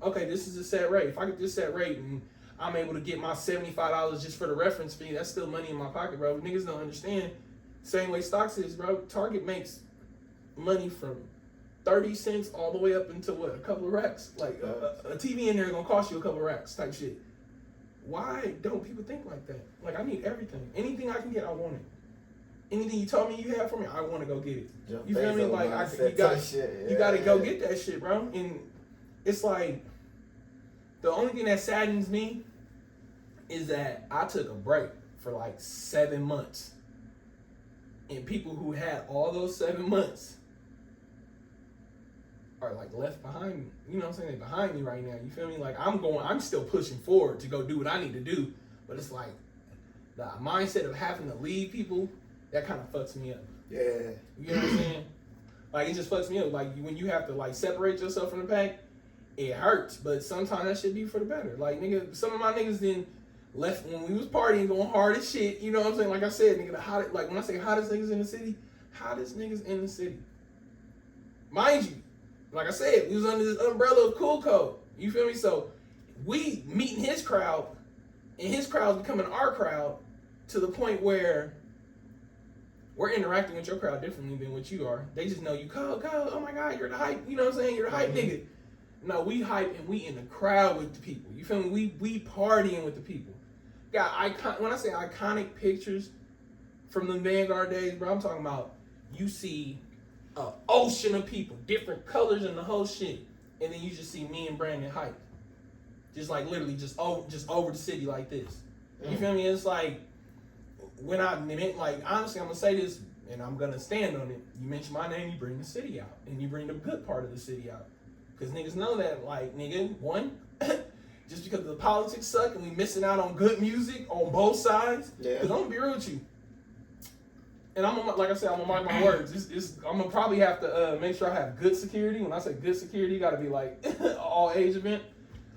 Okay, this is a set rate. If I get this set rate and I'm able to get my $75 just for the reference fee, that's still money in my pocket, bro. Niggas don't understand. Same way stocks is, bro. Target makes money from 30 cents all the way up into what, a couple of racks? Like a TV in there gonna cost you a couple of racks type shit. Why don't people think like that? Like, I need everything. Anything I can get, I want it. Anything you told me you have for me, I want to go get it. You feel me? Like, you got to go get that shit, bro. And it's like, the only thing that saddens me is that I took a break for like 7 months. And people who had all those 7 months are like left behind me. You know what I'm saying? They're behind me right now. You feel me? Like, I'm still pushing forward to go do what I need to do. But it's like, the mindset of having to leave people, that kind of fucks me up.
Yeah.
You know what I'm saying? Like, it just fucks me up. Like, when you have to, like, separate yourself from the pack, it hurts. But sometimes that should be for the better. Like, nigga, some of my niggas then left when we was partying, going hard as shit. You know what I'm saying? Like I said, nigga, like, when I say hottest niggas in the city, hottest niggas in the city. Mind you, like I said, we was under this umbrella of Cool Code. You feel me? So, we meeting his crowd, and his crowd's becoming our crowd to the point where we're interacting with your crowd differently than what you are. They just know you, go, oh my God, you're the hype. You know what I'm saying? You're the hype nigga. No, we hype and we in the crowd with the people. You feel me? We partying with the people. When I say iconic pictures from the Vanguard days, bro, I'm talking about you see an ocean of people, different colors and the whole shit. And then you just see me and Brandon hype. Just like literally just over the city like this. You feel me? It's like, when I meant, like, honestly, I'm gonna say this and I'm gonna stand on it. You mention my name, you bring the city out, and you bring the good part of the city out, because niggas know that, like, nigga, one, just because the politics suck and we missing out on good music on both sides. Yeah. Because I'm gonna be real with you, and I'm gonna, like I said, I'm gonna mark my words. I'm gonna probably have to make sure I have good security. When I say good security, you gotta be like all age event.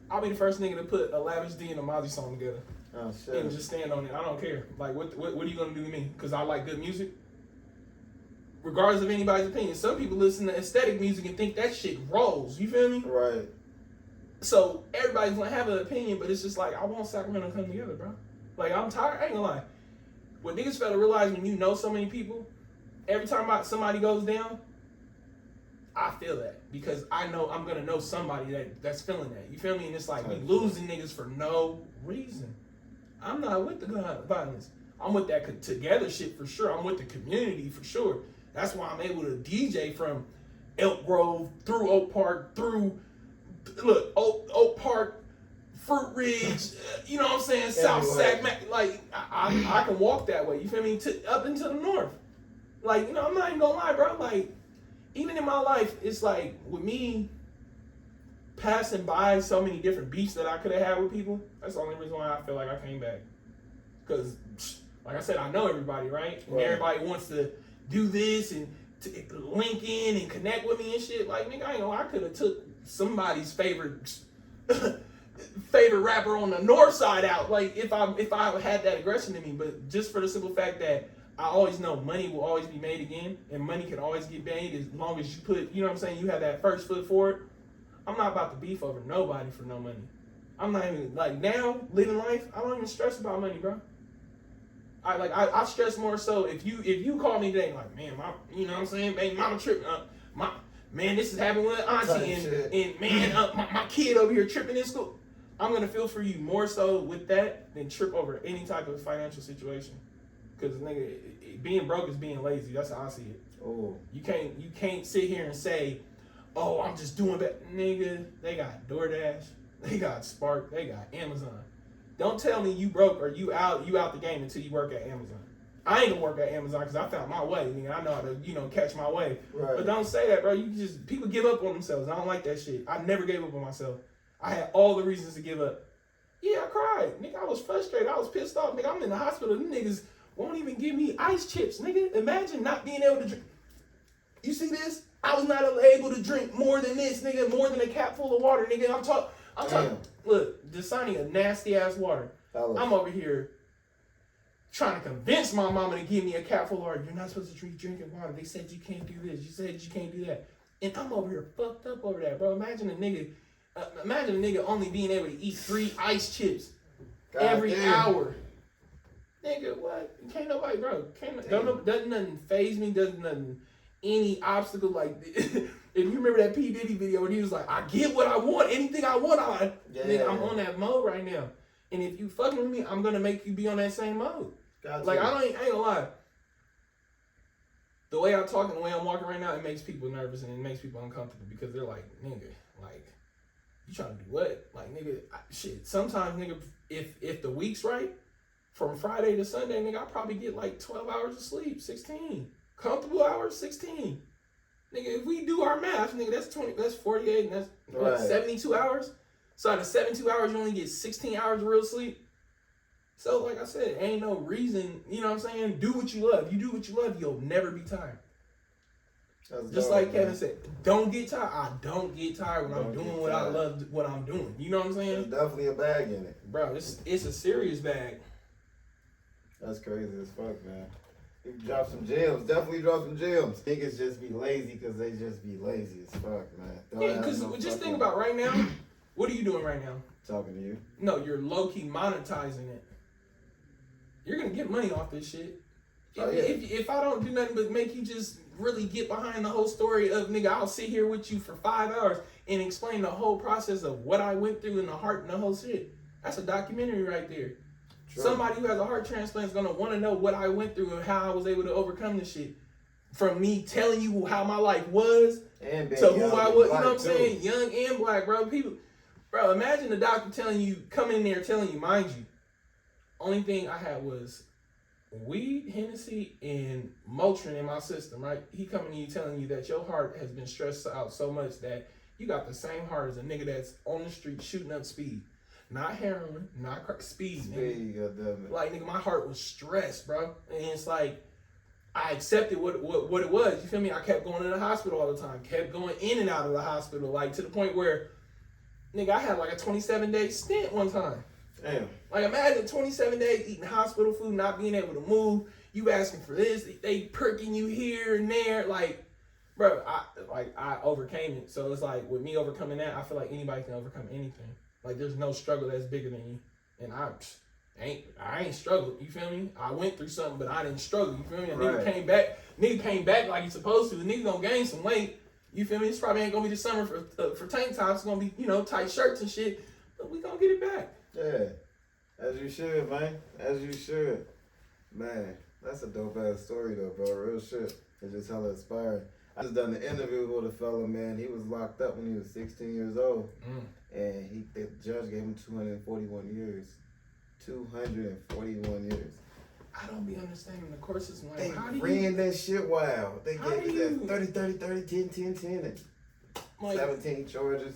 I'll be the first nigga to put a Lavish D and a Mozzie song together.
Oh, shit.
And just stand on it. I don't care. Like, what are you gonna do to me? Because I like good music. Regardless of anybody's opinion. Some people listen to aesthetic music and think that shit rolls. You feel me?
Right.
So everybody's gonna have an opinion, but it's just like I want Sacramento to come together, bro. Like I'm tired. I ain't gonna lie. What niggas fail to realize when you know so many people, every time somebody goes down, I feel that because I know I'm gonna know somebody that's feeling that. You feel me? And it's like we losing niggas for no reason. I'm not with the gun violence. I'm with that together shit for sure. I'm with the community for sure. That's why I'm able to DJ from Elk Grove through Oak Park through Oak Park, Fruit Ridge. You know what I'm saying? South Sacramento. Like I can walk that way. You feel me? Up into the north. Like, you know, I'm not even gonna lie, bro. Like, even in my life, it's like with me passing by so many different beefs that I could have had with people. That's the only reason why I feel like I came back. Because, like I said, I know everybody, right? And everybody wants to do this and to link in and connect with me and shit. Like, nigga, I ain't know I could have took somebody's favorite rapper on the north side out. Like, if I had that aggression in me, but just for the simple fact that I always know money will always be made again, and money can always get made as long as you put, you know what I'm saying, you have that first foot forward. I'm not about to beef over nobody for no money. I'm not even, like, now, living life, I don't even stress about money, bro. I stress more so if you call me today, like, man, you know what I'm saying, baby, mama tripping, man, this is happening with auntie, and man, my kid over here tripping in school. I'm gonna feel for you more so with that than trip over any type of financial situation. Cause nigga, being broke is being lazy. That's how I see it. Oh, you can't sit here and say, "Oh, I'm just doing that." Nigga, they got DoorDash, they got Spark, they got Amazon. Don't tell me you broke or you out the game until you work at Amazon. I ain't gonna work at Amazon because I found my way. Nigga, I know how to catch my way. Right. But don't say that, bro. People give up on themselves. I don't like that shit. I never gave up on myself. I had all the reasons to give up. Yeah, I cried. Nigga, I was frustrated. I was pissed off. Nigga, I'm in the hospital. Them niggas won't even give me ice chips, nigga. Imagine not being able to drink. You see this? I was not able to drink more than this, nigga. More than a cap full of water, nigga. I'm talking. Look, Dasani a nasty ass water. I'm over here trying to convince my mama to give me a cap full of water. You're not supposed to drinking water. They said you can't do this. You said you can't do that. And I'm over here fucked up over that, bro. Imagine a nigga only being able to eat 3 ice chips every hour. Nigga, what? Can't nobody, bro. Doesn't nothing faze me. Doesn't nothing, any obstacle. Like, if you remember that P. Diddy video where he was like, I get what I want. Anything I want, nigga, I'm on that mode right now. And if you fucking with me, I'm going to make you be on that same mode. Like, I ain't gonna lie. The way I talk and the way I'm walking right now, it makes people nervous and it makes people uncomfortable because they're like, nigga, like, you trying to do what? Like, nigga, shit. Sometimes, nigga, if the week's right, from Friday to Sunday, nigga, I probably get like 12 hours of sleep, 16. Comfortable hours, 16. Nigga, if we do our math, nigga, that's 48, and that's 72 hours. So out of 72 hours, you only get 16 hours of real sleep. So like I said, ain't no reason, you know what I'm saying? Do what you love. You do what you love, you'll never be tired. That's just like Kevin said, don't get tired. I don't get tired when I'm doing what I love, what I'm doing. You know what I'm saying?
There's definitely a bag in it.
Bro, it's a serious bag.
That's crazy as fuck, man. You drop some gems. Definitely drop some gems. Niggas just be lazy because they just be lazy as fuck, man.
Yeah, because just think about right now. What are you doing right now?
Talking to you.
No, you're low-key monetizing it. You're going to get money off this shit. If I don't do nothing but make you just really get behind the whole story of, nigga, I'll sit here with you for 5 hours and explain the whole process of what I went through in the heart and the whole shit. That's a documentary right there. True. Somebody who has a heart transplant is going to want to know what I went through and how I was able to overcome this shit. From me telling you how my life was and to who I was, you know what I'm saying? Young and black, bro. Bro, imagine the doctor coming in there telling you, mind you, only thing I had was weed, Hennessy, and Motrin in my system, right? He coming to you telling you that your heart has been stressed out so much that you got the same heart as a nigga that's on the street shooting up speed. Not heroin, not crack, speed, nigga. Like, nigga, my heart was stressed, bro. And it's like, I accepted what it was. You feel me? I kept going to the hospital all the time. Kept going in and out of the hospital, like, to the point where, nigga, I had like a 27-day stint one time. Damn. Like, imagine 27 days eating hospital food, not being able to move. You asking for this, they perking you here and there. Like, bro, I overcame it. So it's like with me overcoming that, I feel like anybody can overcome anything. Like there's no struggle that's bigger than you. And I ain't struggled. You feel me? I went through something, but I didn't struggle. You feel me? And nigga came back like he's supposed to. The nigga gonna gain some weight. You feel me? This probably ain't gonna be the summer for tank tops. It's gonna be, tight shirts and shit. But we gonna get it back.
Yeah. As you should, man. As you should. Man, that's a dope ass story though, bro. Real shit. It's just hella inspiring. I just done an interview with a fella, man. He was locked up when he was 16 years old. And the judge gave him 241 years. 241 years.
I don't be understanding the court system. Like,
they ran that shit wild. They gave it that 30, 10, 10, and like, 17 charges.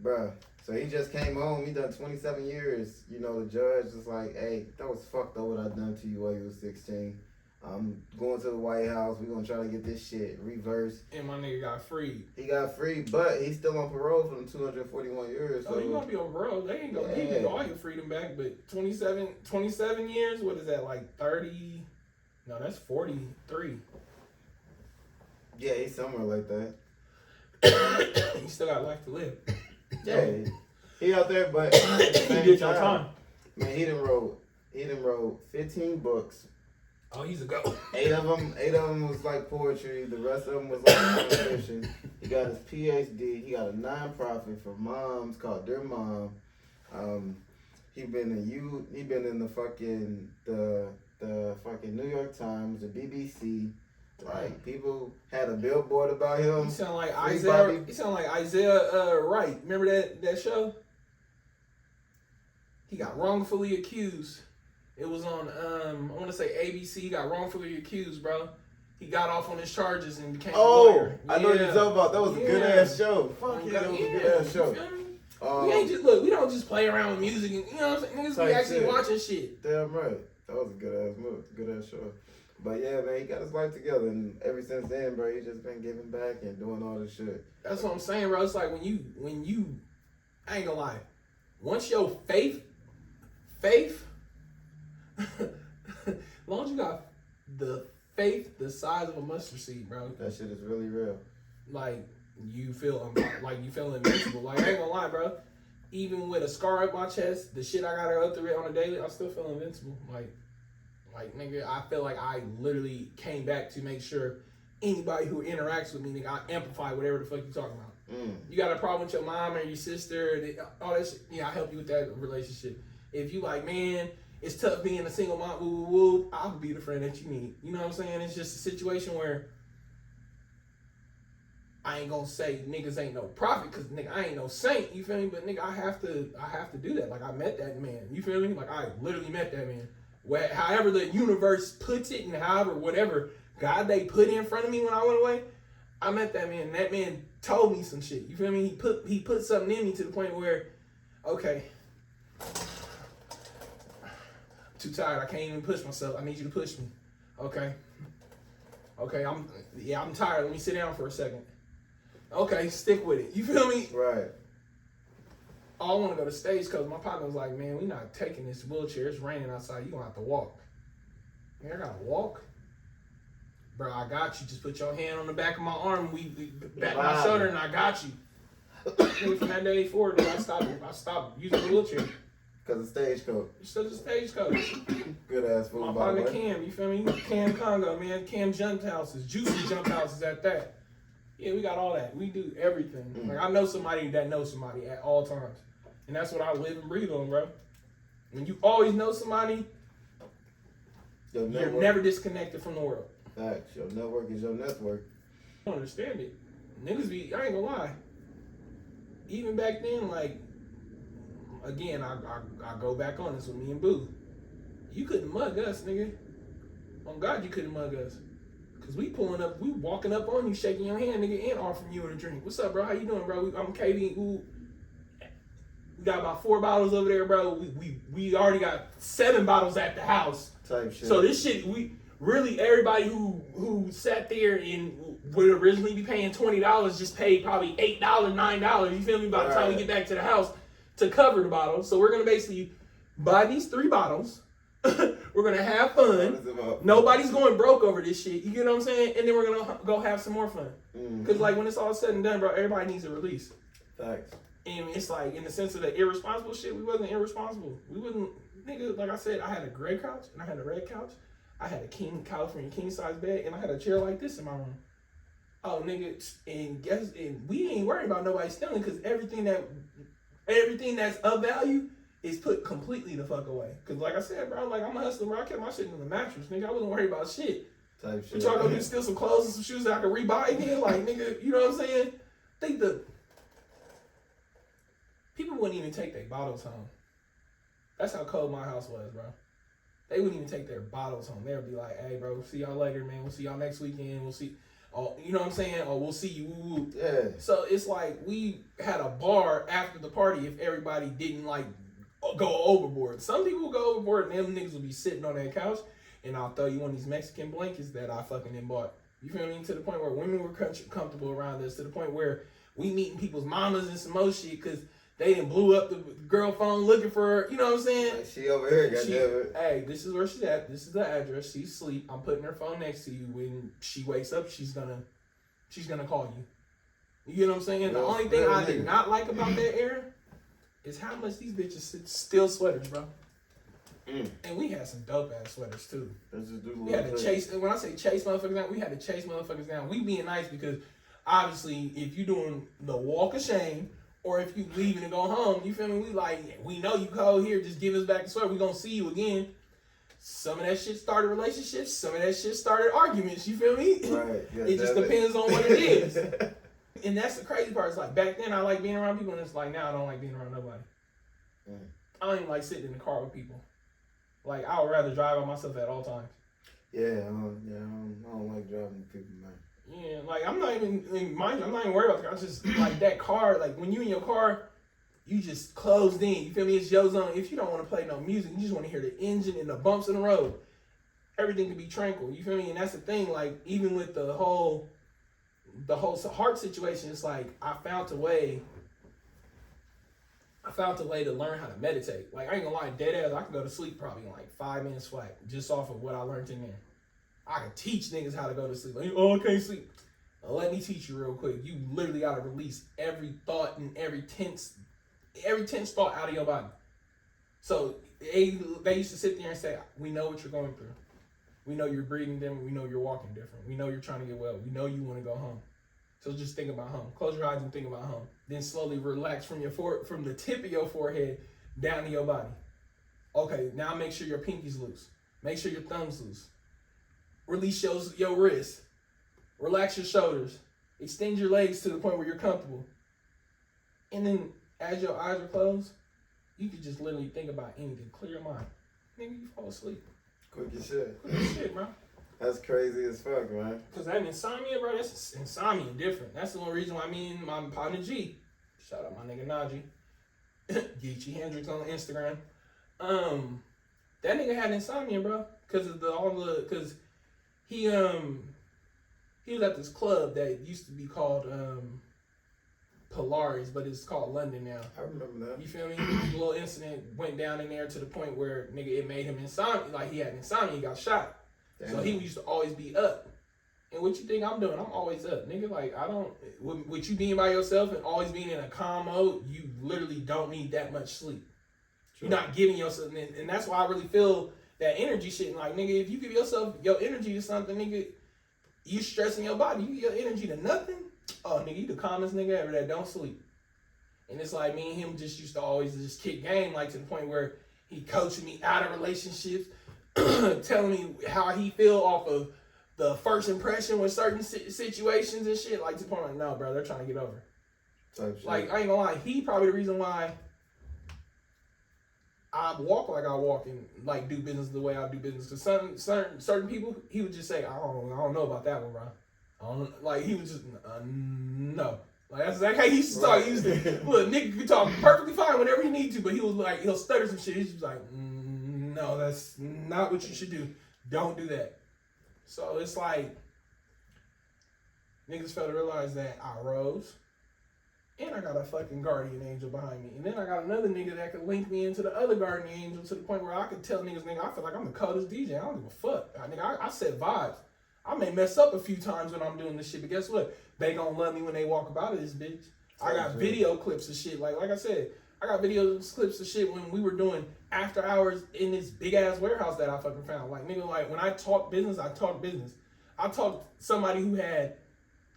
Bruh. So he just came home. He done 27 years. The judge is like, hey, that was fucked up what I done to you while you was 16. I'm going to the White House. We're going to try to get this shit reversed.
And my nigga got freed.
He got free, but he's still on parole for them 241 years.
So he going to be on parole. They ain't going to give you all your freedom back, but 27 years? What is that, like 30? No, that's 43.
Yeah, he's somewhere like that.
He still got life to live.
Yeah, he out there, but at the same
did your time.
Man, he done wrote 15 books.
Oh, he's a go.
8 of them was like poetry. The rest of them was like nonfiction. He got his PhD. He got a nonprofit for moms called Dear Mom. He been in the fucking New York Times, the BBC. Like people had a billboard about him.
He sound like Isaiah. He sound like Isaiah Wright. Remember that show? He got wrongfully accused. It was on I want to say ABC. He got wrongfully accused, bro. He got off on his charges and became a lawyer.
I know what you're talking about. That was a good ass show. Fuck yeah, that was a good ass show.
We ain't just we don't just play around with music and what I'm saying. Niggas be actually watching shit.
Damn right. That was a good ass move. Good ass show. But yeah, man, he got his life together, and ever since then, bro, he just been giving back and doing all this shit.
That's what I'm saying, bro. It's like when you, I ain't gonna lie, once your faith, as long as you got the faith the size of a mustard seed, bro.
That shit is really real.
Like you feel invincible. Like I ain't gonna lie, bro. Even with a scar up my chest, the shit I gotta go through it on a daily, I still feel invincible. Like, nigga, I feel like I literally came back to make sure anybody who interacts with me, nigga, I amplify whatever the fuck you talking about. You got a problem with your mom or your sister, all that shit, yeah, I help you with that relationship. If you like, man, it's tough being a single mom, I'll be the friend that you need. You know what I'm saying? It's just a situation where I ain't gonna say niggas ain't no prophet, because nigga, I ain't no saint, you feel me? But nigga, I have to do that. Like, I met that man, you feel me? Like, I literally met that man. However the universe puts it, and however whatever God they put in front of me when I went away, I met that man. And that man told me some shit. You feel me? He put something in me to the point where, okay, I'm too tired. I can't even push myself. I need you to push me. Okay, I'm tired. Let me sit down for a second. Okay, stick with it. You feel me?
Right.
I want to go to Stagecoach. My partner was like, man, we not taking this wheelchair. It's raining outside. You going to have to walk. Man, I got to walk? Bro, I got you. Just put your hand on the back of my arm. We back my shoulder, and I got you. From that day forward, I stopped using the wheelchair.
Because of Stagecoach.
Still the Stagecoach.
Good ass food.
My partner Cam, you feel me? Cam Congo, man. Cam jump houses. Juicy jump houses at that. Yeah, we got all that. We do everything. Like, I know somebody that knows somebody at all times. And that's what I live and breathe on, bro. When you always know somebody, you're never disconnected from the world.
Facts. Your network is your network.
I don't understand it. Niggas be, I ain't gonna lie. Even back then, like, again, I go back on this with me and Boo. You couldn't mug us, nigga. On God, you couldn't mug us. Cause we pulling up, we walking up on you, shaking your hand, nigga, and offering you a drink. What's up, bro? How you doing, bro? I'm KB. We got about 4 bottles over there, bro. We already got 7 bottles at the house.
Type shit.
So this shit, we really, everybody who sat there and would originally be paying $20 just paid probably $8, $9. You feel me? By the time we get back to the house to cover the bottle. So we're gonna basically buy these 3 bottles, We're gonna have fun. Nobody's going broke over this shit. You get what I'm saying? And then we're gonna go have some more fun. Because like when it's all said and done, bro, everybody needs a release.
Thanks.
And it's like in the sense of the irresponsible shit, we wasn't irresponsible. We wasn't, nigga. Like I said, I had a gray couch and I had a red couch. I had a California king size bed, and I had a chair like this in my room. Oh, nigga, and we ain't worried about nobody stealing because everything that's of value is put completely the fuck away. Cause like I said, bro, like I'm a hustler, bro. I kept my shit in the mattress, nigga. I wasn't worried about shit.
Type shit.
What y'all gonna do? Steal some clothes and some shoes that I can rebuy again? Like, nigga, you know what I'm saying? Think the people wouldn't even take their bottles home. That's how cold my house was, bro. They wouldn't even take their bottles home. They would be like, hey, bro, see y'all later, man. We'll see y'all next weekend. We'll see. Oh, you know what I'm saying? Or we'll see you. Woo-woo.
Yeah.
So it's like we had a bar after the party if everybody didn't like go overboard. Some people will go overboard and them niggas will be sitting on that couch and I'll throw you one of these Mexican blankets that I fucking bought. You feel me? To the point where women were comfortable around us, to the point where we meeting people's mamas and some more shit because they done blew up the girl phone looking for her. You know what I'm saying?
Like she over here, goddammit.
Hey, this is where she's at. This is the address. She's asleep. I'm putting her phone next to you. When she wakes up, she's gonna call you. You know what I'm saying? The only thing I did not like about that era is how much these bitches steal sweaters, bro. And we had some dope ass sweaters too. We had to chase. When I say chase motherfuckers down, we had to chase motherfuckers down. We being nice because obviously, if you doing the walk of shame, or if you leaving to go home, you feel me? We know you cold here. Just give us back the sweater. We gonna see you again. Some of that shit started relationships. Some of that shit started arguments. You feel me?
Right. Yeah,
it just depends on what it is. And that's the crazy part. It's like back then I like being around people, and it's like now I don't like being around nobody. I don't even like sitting in the car with people. Like I would rather drive by myself at all times.
Yeah, I don't like driving with people, man.
Yeah, like I'm not even worried about the car. It's just like that car. Like when you in your car, you just closed in. You feel me? It's your zone. If you don't want to play no music, you just want to hear the engine and the bumps in the road. Everything can be tranquil. You feel me? And that's the thing. Like even with the whole heart situation, it's like I found a way to learn how to meditate. Like I ain't gonna lie, dead ass, I can go to sleep probably in like 5 minutes flat just off of what I learned in there. I can teach niggas how to go to sleep. Like, oh, I can't sleep. Well, let me teach you real quick. You literally gotta release every thought and every tense thought out of your body. So they used to sit there and say, we know what you're going through. We know you're breathing different. We know you're walking different. We know you're trying to get well. We know you want to go home. So just think about home. Close your eyes and think about home. Then slowly relax from the tip of your forehead down to your body. Okay, now make sure your pinky's loose. Make sure your thumb's loose. Release your wrist. Relax your shoulders. Extend your legs to the point where you're comfortable. And then as your eyes are closed, you can just literally think about anything. Clear your mind. Nigga, you fall asleep.
Quick as shit.
Quick as shit, bro.
That's crazy as fuck, man.
Cause that insomnia, bro, that's insomnia different. That's the only reason why me and my partner G, shout out my nigga Najee, Geechee Hendrix on Instagram. That nigga had insomnia, bro, cause of cause he was at this club that used to be called Polaris, but it's called London now.
I remember that.
You feel me? A little incident went down in there to the point where nigga it made him insomnia. Like he had insomnia, he got shot. Damn. So he used to always be up. And what you think I'm doing? I'm always up. Nigga, like I don't, with you being by yourself and always being in a calm mode, you literally don't need that much sleep. Sure. You're not giving yourself, and that's why I really feel that energy shit. And like, nigga, if you give yourself your energy to something, nigga, you stressing your body, you give your energy to nothing. Oh, nigga, you the calmest nigga ever that don't sleep. And it's like me and him just used to always just kick game, like to the point where he coaching me out of relationships, telling me how he feel off of the first impression with certain situations and shit. Like to the point like, no, bro, they're trying to get over. Like I ain't gonna lie, he probably the reason why I walk like I walk and like do business the way I do business. Cause certain people, he would just say, I don't know about that one, bro. I don't like he was just no. Like that's exactly how he used to talk. He used to look, nigga could talk perfectly fine whenever he need to, but he was like he'll stutter some shit. He's just like, no, that's not what you should do. Don't do that. So it's like niggas fail to realize that I rose And I got a fucking guardian angel behind me. And then I got another nigga that could link me into the other guardian angel to the point where I could tell niggas, nigga, I feel like I'm the coldest DJ. I don't give a fuck. I set vibes. I may mess up a few times when I'm doing this shit, but guess what? They gonna love me when they walk about this bitch. I got video clips of shit. Like I said, I got video clips of shit when we were doing after hours in this big ass warehouse that I fucking found. Like, nigga, like when I talk business, I talk business. I talked somebody who had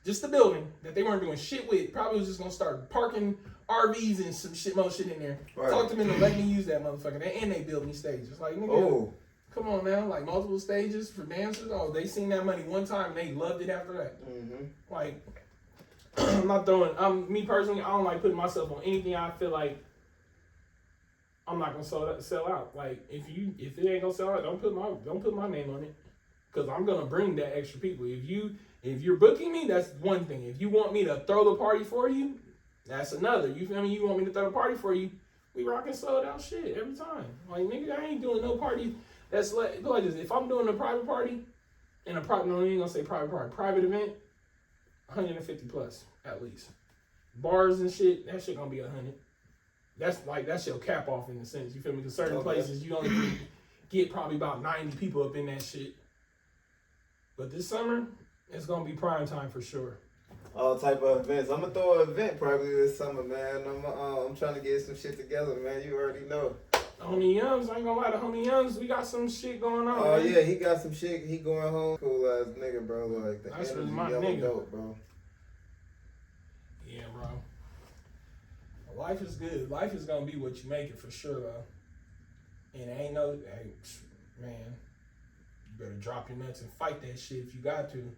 just the building that they weren't doing shit with. Probably was just gonna start parking RVs and some shit, more shit in there. Right. Talked them into letting me use that motherfucker. And they built me stages. Like, nigga, come on now. Like, multiple stages for dancers. Oh, they seen that money one time and they loved it after that. Mm-hmm. Like, I'm not throwing. Me personally, I don't like putting myself on anything I feel like I'm not gonna sell out. Like, if it ain't gonna sell out, don't put my name on it, cause I'm gonna bring that extra people. If you're booking me, that's one thing. If you want me to throw the party for you, that's another. You feel me? You want me to throw the party for you, we rockin' sold out shit every time. Like, nigga, I ain't doing no party that's like this. If I'm doing a private party and no, I ain't gonna say private party, private event, 150 plus at least. Bars and shit, that shit gonna be 100. That's your cap off in a sense. You feel me? Because certain places you only get probably about 90 people up in that shit. But this summer, it's gonna be prime time for sure.
All type of events. I'm gonna throw an event probably this summer, man. I'm trying to get some shit together, man. You already know.
Homie Youngs, I ain't gonna lie to Homie Youngs. We got some shit going on.
Oh yeah, he got some shit. He going home. Cool ass nigga, bro. Like the
that's
energy
my
yellow
nigga.
Dope, bro.
Yeah, bro. Life is good. Life is gonna be what you make it for sure, though. And it ain't no, man. You better drop your nuts and fight that shit if you got to. And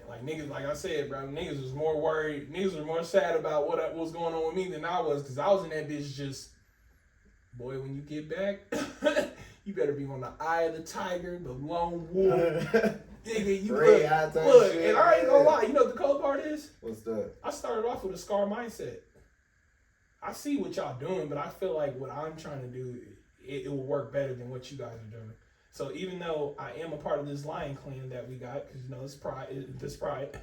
like niggas, like I said, bro, niggas was more worried. Niggas were more sad about what was going on with me than I was, because I was in that bitch just, boy, when you get back, you better be on the eye of the tiger, the lone wolf. Nigga, you look, shit, and I ain't gonna lie. You know what the cold part is?
What's that?
I started off with a scar mindset. I see what y'all doing, but I feel like what I'm trying to do, it will work better than what you guys are doing. So even though I am a part of this lion clan that we got, because you know it's pride,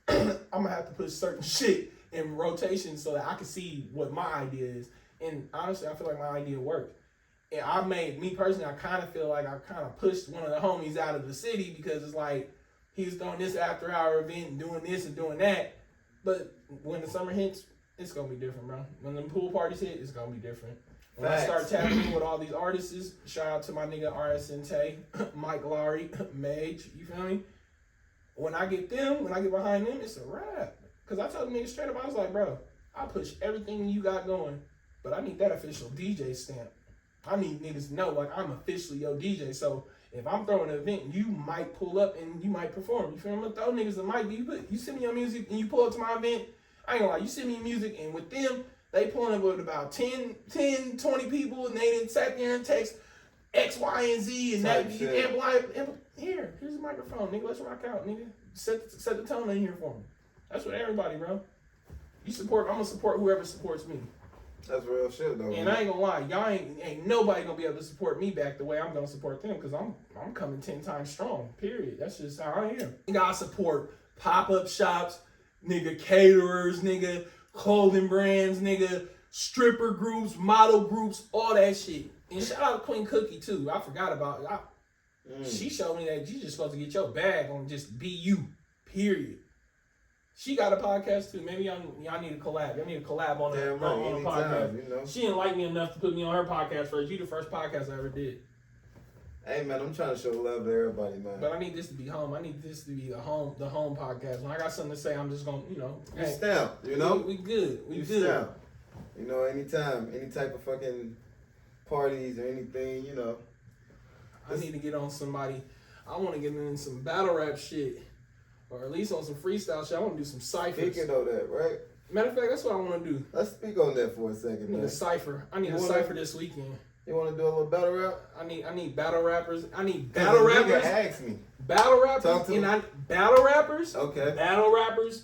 I'm gonna have to put certain shit in rotation so that I can see what my idea is. And honestly, I feel like my idea worked. And me personally, I kind of feel like I kind of pushed one of the homies out of the city, because it's like he's doing this after hour event and doing this and doing that. But when the summer hits, it's gonna be different, bro. When the pool parties hit, it's gonna be different. When I start tapping in with all these artists, shout out to my nigga RSNT, Mike Lowry, Mage, you feel me? When I get behind them, it's a wrap. Cause I told the niggas straight up, I was like, bro, I push everything you got going, but I need that official DJ stamp. I need niggas to know, like, I'm officially your DJ. So if I'm throwing an event, you might pull up and you might perform. You feel me? I'm gonna throw niggas that might be, you send me your music and you pull up to my event. I ain't gonna lie, you send me your music, and with them, they pulling up with about 10, 20 people, and they didn't sat there and text X, Y, and Z, and that. Here's the microphone, nigga. Let's rock out, nigga. Set the tone in here for me. That's what everybody, bro. I'm gonna support whoever supports me.
That's real shit, though.
And I ain't gonna lie, y'all ain't nobody gonna be able to support me back the way I'm gonna support them, because I'm coming 10 times strong. Period. That's just how I am. You gotta support pop-up shops, nigga, caterers, nigga, clothing brands, nigga, stripper groups, model groups, all that shit. And shout out to Queen Cookie too. I forgot about it. She showed me that you just supposed to get your bag on just be you. Period. She got a podcast too. Maybe y'all need a collab. Y'all need a collab on a podcast. You know? She didn't like me enough to put me on her podcast first. You the first podcast I ever did.
Hey man, I'm trying to show love to everybody, man.
But I need this to be home. I need this to be the home podcast. When I got something to say, I'm just gonna,
Hey, stamp, you know?
We good. We good.
Stamp. You know, anytime, any type of fucking parties or anything, you know.
I need to get on somebody. I want to get in some battle rap shit, or at least on some freestyle shit. I want to do some ciphers.
Speaking of that, right?
Matter of fact, that's what I want to do.
Let's speak on that for a second, man.
I need a cipher. I need a cipher this weekend.
You want to do a little battle rap?
I need battle rappers. I need battle rappers.
Ask me.
Battle rappers. Battle rappers.
Okay.
Battle rappers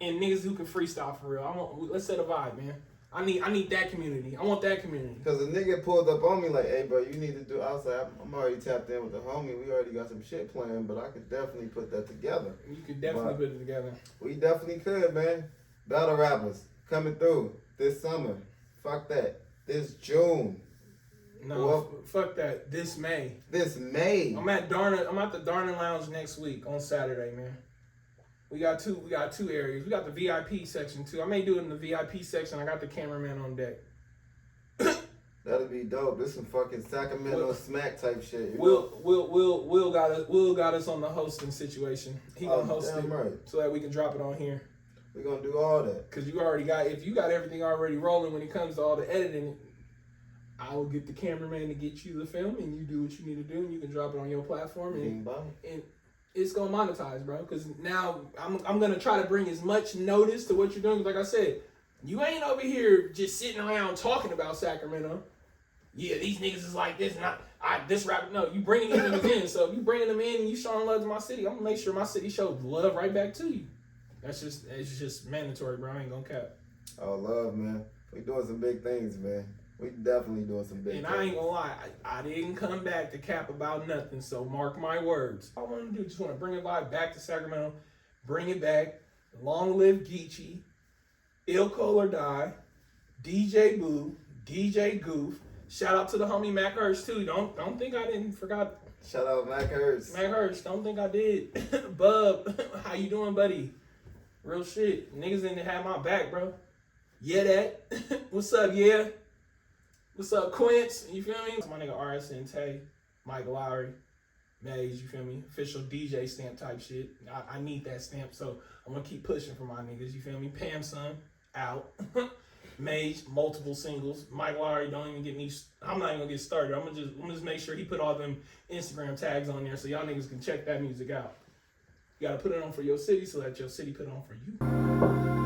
and niggas who can freestyle for real. Let's set a vibe, man. I need that community. I want that community.
Because a nigga pulled up on me like, hey, bro, you need to do. I was like, I'm already tapped in with the homie. We already got some shit planned, but I could definitely put that together.
You could definitely put it together.
We definitely could, man. Battle rappers. coming through this summer. Fuck that. This June.
No,
well,
fuck that. This May.
This May.
I'm at the Darner Lounge next week on Saturday, man. We got two areas. We got the VIP section too. I may do it in the VIP section. I got the cameraman on deck.
That'll be dope. This some fucking Sacramento smack type shit.
Will got us on the hosting situation. He gonna host it
right.
so that we can drop it on here.
We're gonna do all that.
Cause if you got everything already rolling when it comes to all the editing, I will get the cameraman to get you the film and you do what you need to do and you can drop it on your platform and it's gonna monetize, bro. Cause now I'm gonna try to bring as much notice to what you're doing. Like I said, you ain't over here just sitting around talking about Sacramento. Yeah, these niggas is like this, and this rap. No, you bringing these niggas in. So if you bringing them in and you showing love to my city, I'm gonna make sure my city shows love right back to you. It's just mandatory, bro. I ain't gonna cap.
Oh, love, man. We doing some big things, man. We definitely doing some big things.
And I ain't gonna lie, I didn't come back to cap about nothing. So mark my words. All I want to do, just want to bring it back to Sacramento, bring it back. Long live Geechee, Ill Cole or Die, DJ Boo, DJ Goof. Shout out to the homie Mac Hurst too. Don't think I didn't forgot.
Shout out Mac Hurst.
Mac Hurst. Don't think I did. Bub, how you doing, buddy? Real shit. Niggas didn't have my back, bro. Yeah, that. What's up, yeah? What's up, Quince? You feel me? My nigga RSN Tay, Mike Lowry, Maze, you feel me? Official DJ stamp type shit. I need that stamp, so I'm gonna keep pushing for my niggas, you feel me? Pam Son, out. Mage, multiple singles. Mike Lowry, don't even get me. I'm not even gonna get started. I'm gonna just make sure he put all them Instagram tags on there so y'all niggas can check that music out. You gotta put it on for your city so that your city put it on for you.